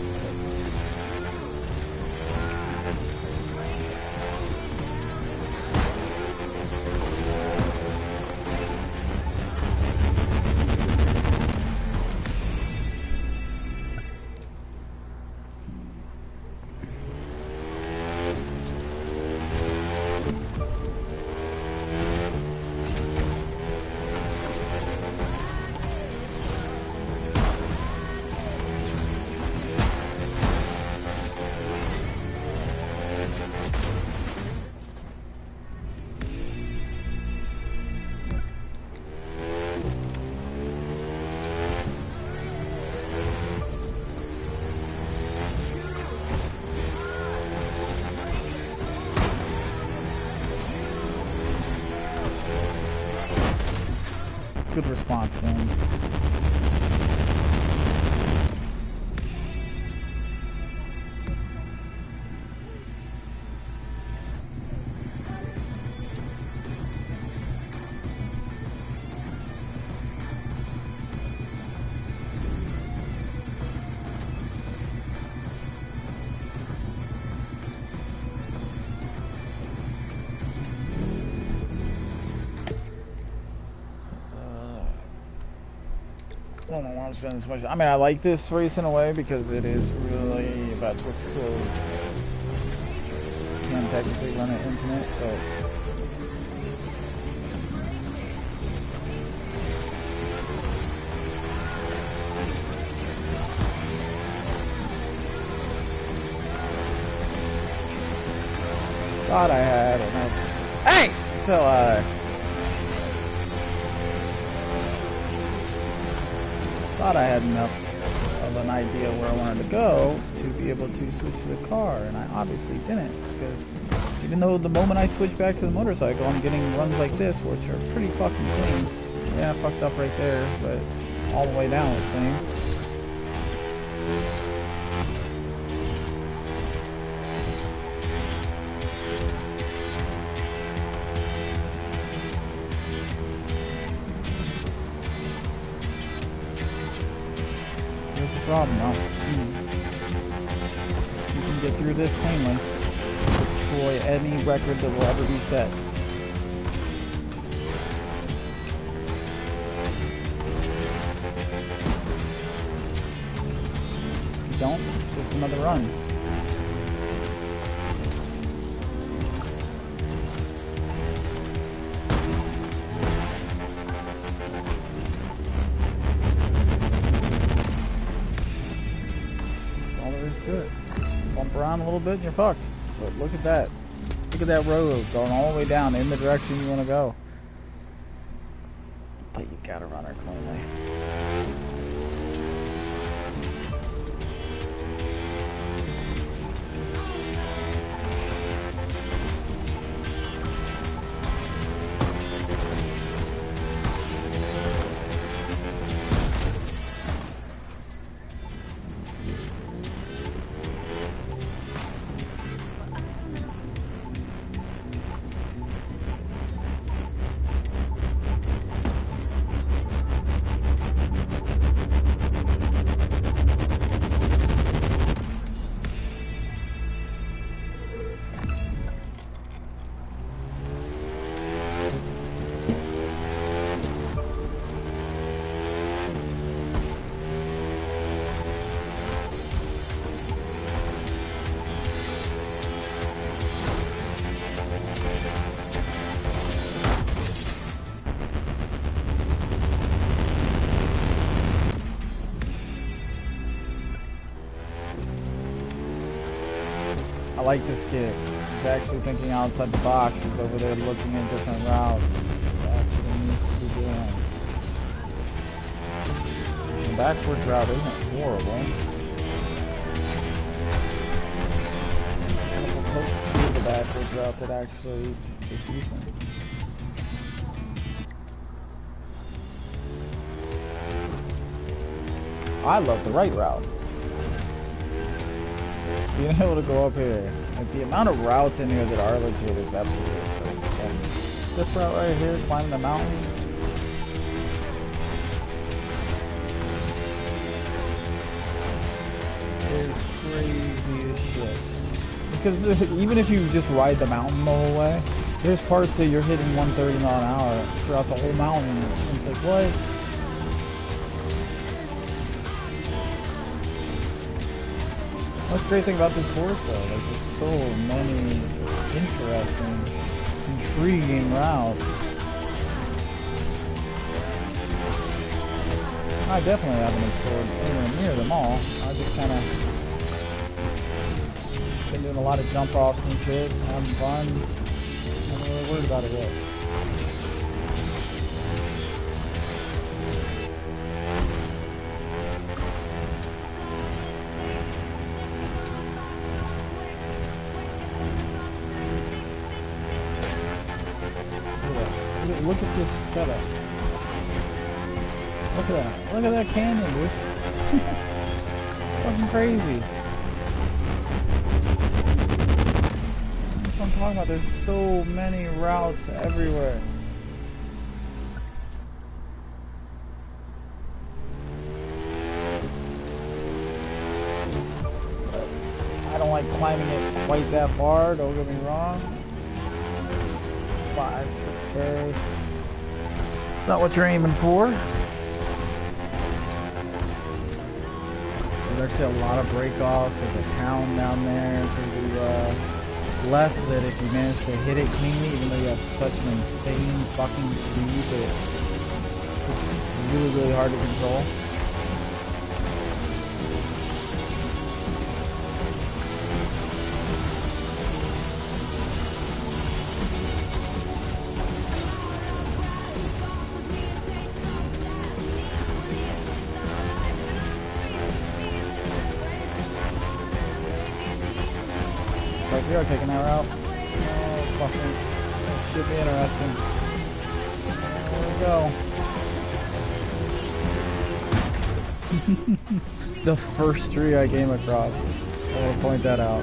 [SPEAKER 1] Good response, man. I don't know why I'm spending so much. I mean, I like this race in a way because it is really about twitch skills. You can technically run it infinite, but thought I had enough. Hey! Till thought I had enough of an idea where I wanted to go to be able to switch to the car, and I obviously didn't, because even though the moment I switch back to the motorcycle, I'm getting runs like this, which are pretty fucking clean. Yeah, I fucked up right there, but all the way down was clean. Problem, no. You can get through this cleanly. Destroy any record that will ever be set. If you don't, it's just another run. To it. Bump around a little bit and you're fucked. But look at that. Look at that road going all the way down in the direction you want to go. But you gotta run her cleanly. I like this kid. He's actually thinking outside the box. He's over there looking at different routes. That's what he needs to be doing. backwards route isn't horrible. A couple pokes through the backwards route that actually is decent. I love the right route. Being able to go up here. Like, the amount of routes in here that are legit is absolutely absurd. And this route right here, climbing the mountain, is crazy as shit. Because even if you just ride the mountain the whole way, there's parts that you're hitting 130 mile an hour throughout the whole mountain. And it's like, what? That's the great thing about this course though, like there's so many interesting, intriguing routes. I definitely haven't explored anywhere near them all. I just kind of been doing a lot of jump offs and shit, having fun. I'm not really worried about it yet. Look at this setup. Look at that. Look at that canyon, dude. Fucking crazy. That's what I'm talking about. There's so many routes everywhere. I don't like climbing it quite that far, don't get me wrong. 5, 6K. It's not what you're aiming for. There's actually a lot of break-offs. There's a town down there to the left that if you manage to hit it cleanly, even though you have such an insane fucking speed that it's really, really hard to control. We are taking that route. Oh, fucking. This should be interesting. There we go. The first tree I came across. I want to point that out.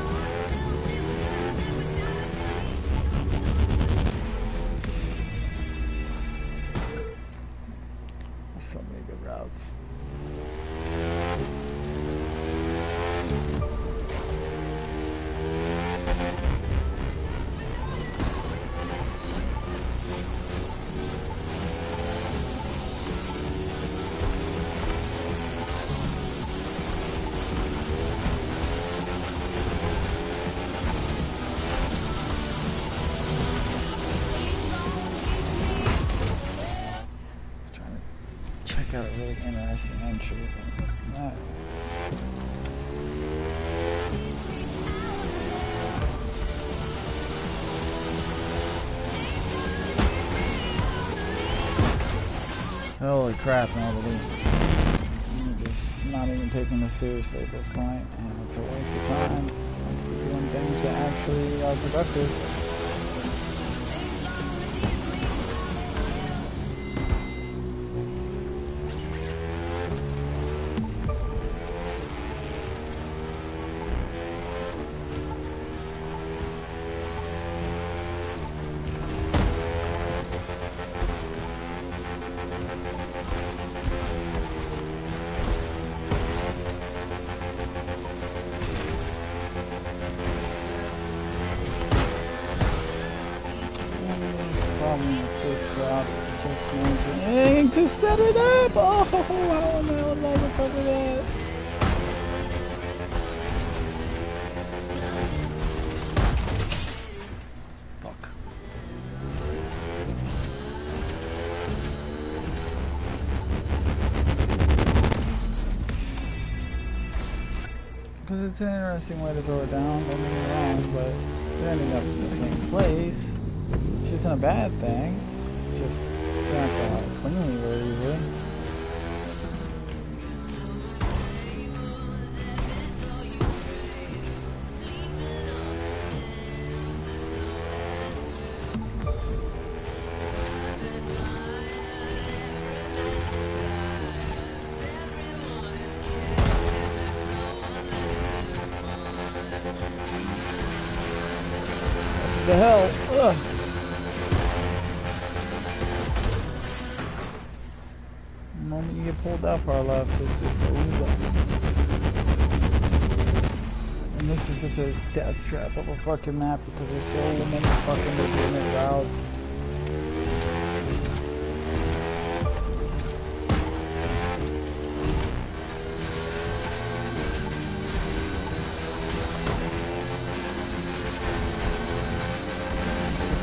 [SPEAKER 1] There's so many good routes. Got a really interesting entry. That. Holy crap, nobody. I'm just not even taking this seriously at this point, and it's a waste of time. I'm doing things that actually are productive. To set it up! Oh, how am I allowed to cover that? Fuck. Because it's an interesting way to throw it down, don't get me wrong, but it ended up in the same place, which isn't a bad thing. It's just not cleanly very easily. The hell? Ugh. The moment you get pulled that far left, it's just over. And this is such a death trap of a fucking map because there's so many fucking legitimate routes.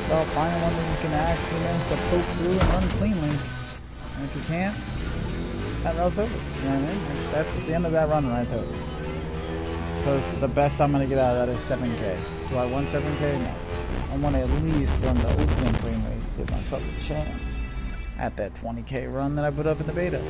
[SPEAKER 1] About finding one that you can actually manage to poke through and run cleanly. And if you can't, that route's over. You know what I mean? That's the end of that run right there. Because the best I'm going to get out of that is 7K. Do I want 7K? No. I want to at least run the opening cleanly to give myself a chance at that 20K run that I put up in the beta.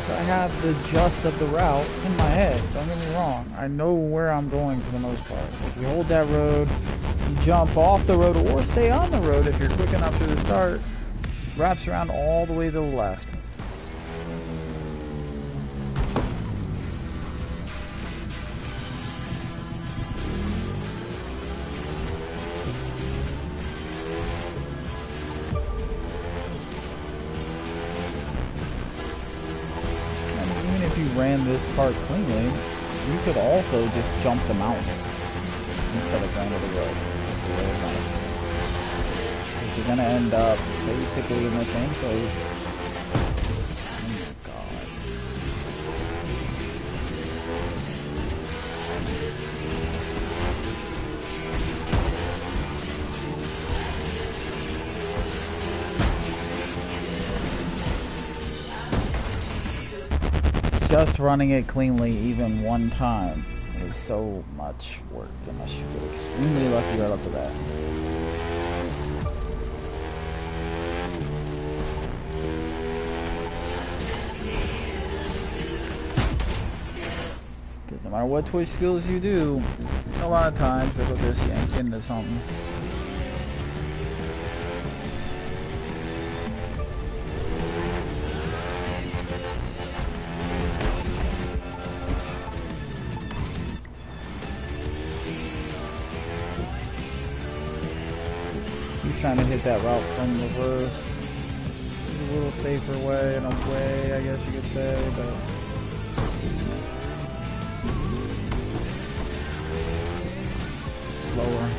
[SPEAKER 1] I have the gist of the route in my head, don't get me wrong. I know where I'm going for the most part. If you hold that road, you jump off the road or stay on the road if you're quick enough through the start, wraps around all the way to the left. Ran this part cleanly, you could also just jump the mountain instead of going to the road. If you're gonna end up basically in the same place. Oh my god. Just running it cleanly even one time is so much work unless you get extremely lucky right off the bat. Because no matter what twitch skills you do, a lot of times it'll just yank into something. Trying to hit that route from reverse. It's a little safer way, in a way, I guess you could say, but slower.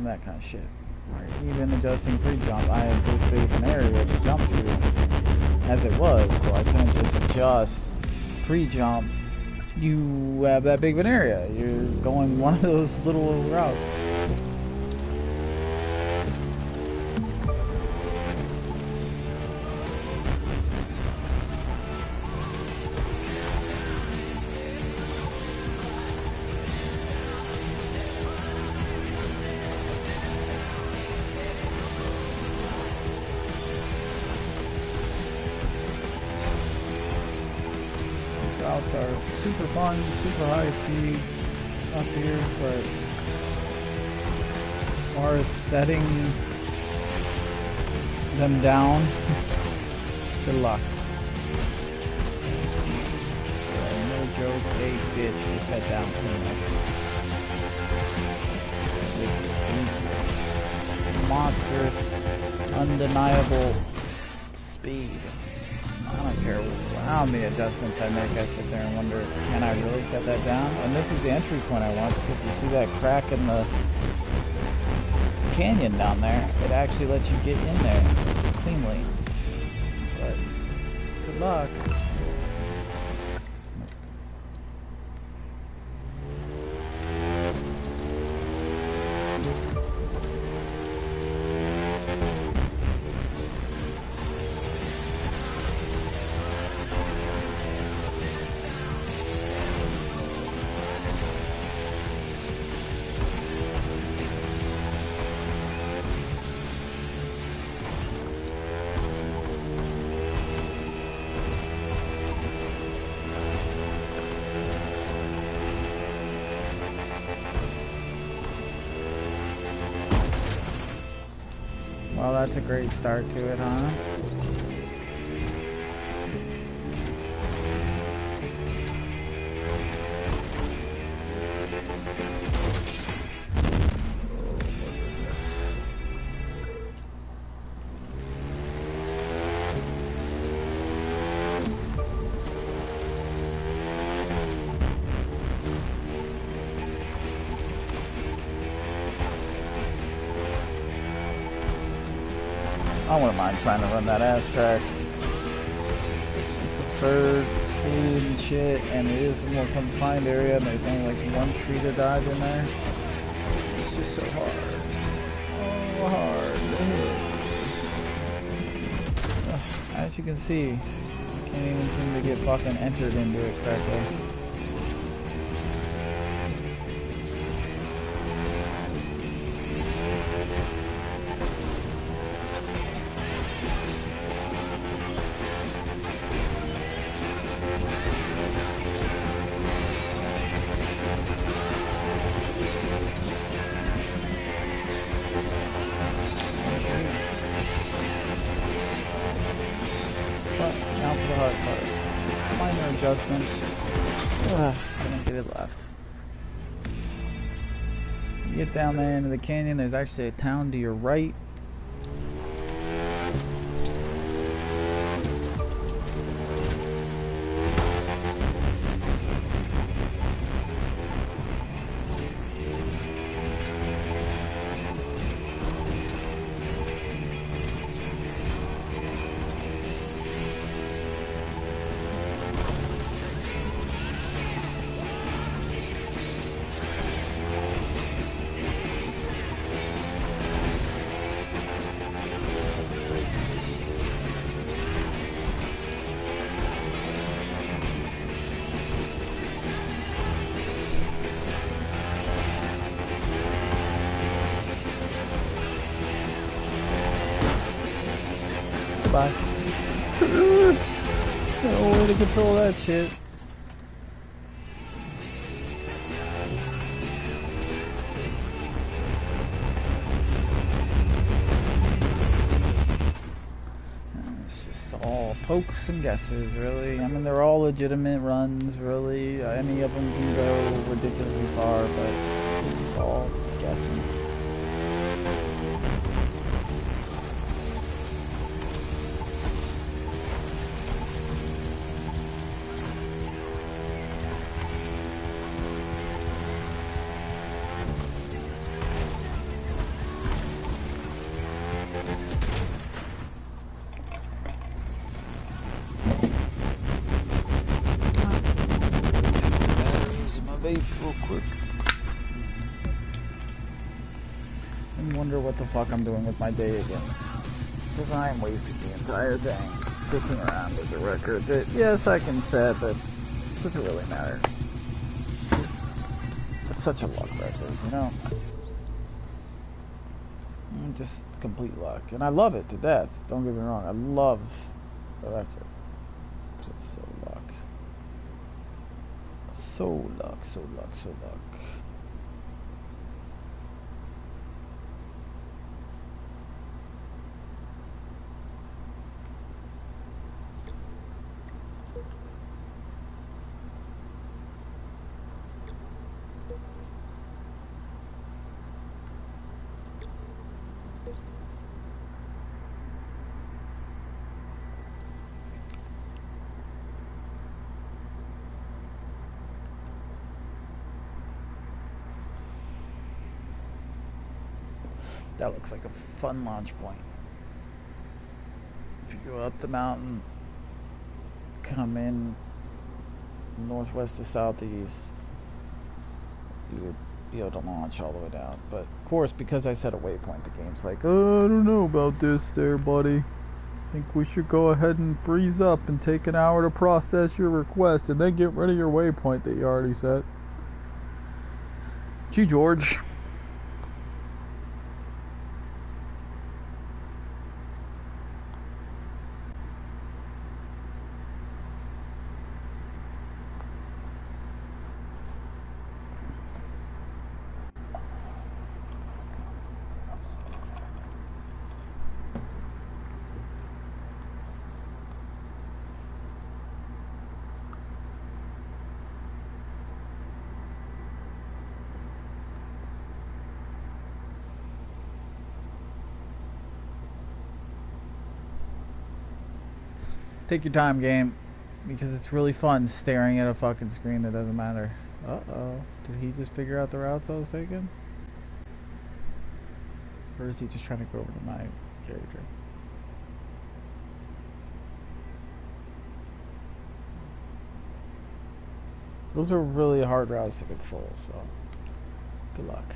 [SPEAKER 1] That kind of shit. Or even adjusting pre-jump, I had this big of an area to jump to as it was, so I couldn't just adjust pre-jump. You have that big of an area. You're going one of those little routes. Routes are super fun, super high speed up here, but as far as setting them down, good luck. Yeah, no joke, a bitch to set down clean. This monstrous, undeniable speed. I don't care how many adjustments I make, I sit there and wonder, can I really set that down? And this is the entry point I want, because you see that crack in the canyon down there. It actually lets you get in there cleanly. But good luck. Well, that's a great start to it, huh? I wouldn't mind trying to run that ass track. It's absurd speed and shit, and it is a more confined area, and there's only like one tree to dodge in there. It's just so hard. Oh, hard to hit. Ugh, as you can see, I can't even seem to get fucking entered into it correctly. Now for the hard part. Minor adjustments. Couldn't get it left. You get down there into the canyon, there's actually a town to your right. Bye. No way to control that shit. It's just all pokes and guesses, really. I mean, they're all legitimate runs, really. Any of them can go ridiculously far, but it's all guessing. Real quick. And wonder what the fuck I'm doing with my day again. Because I am wasting the entire thing sitting around with a record that, yes, I can set, but it doesn't really matter. It's such a luck record, you know? Just complete luck. And I love it to death. Don't get me wrong. I love the record. But it's so luck. So luck, so luck, so luck. That looks like a fun launch point. If you go up the mountain, come in northwest to southeast, you would be able to launch all the way down. But of course, because I set a waypoint, the game's like, oh, I don't know about this there, buddy. I think we should go ahead and freeze up and take an hour to process your request and then get rid of your waypoint that you already set. Gee, George. Take your time, game, because it's really fun staring at a fucking screen that doesn't matter. Uh-oh. Did he just figure out the routes I was taking? Or is he just trying to go over to my character? Those are really hard routes to control, so good luck.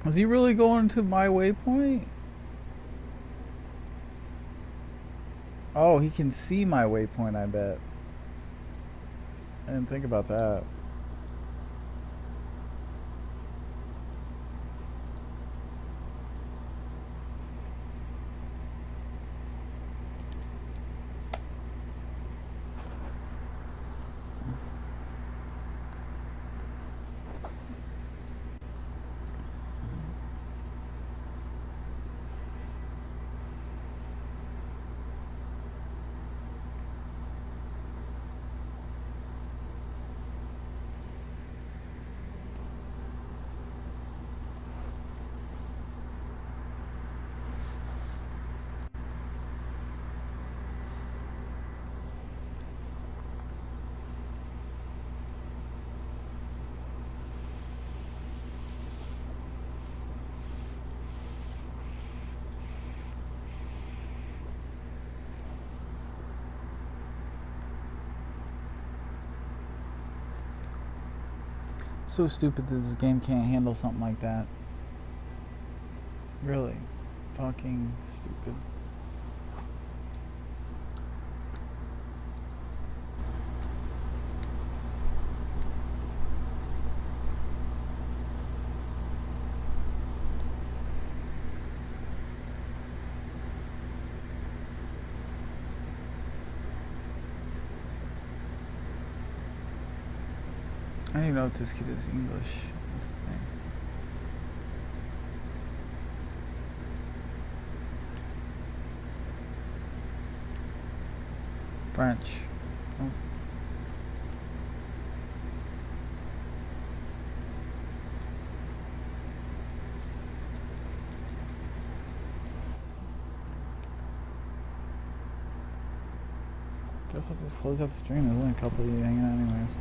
[SPEAKER 1] Is he really going to my waypoint? Oh, he can see my waypoint, I bet. I didn't think about that. So stupid that this game can't handle something like that. Really. Fucking stupid. I don't even know if this kid is English. This thing. French. Oh. Guess I'll just close out the stream. There's only a couple of you hanging out anyways.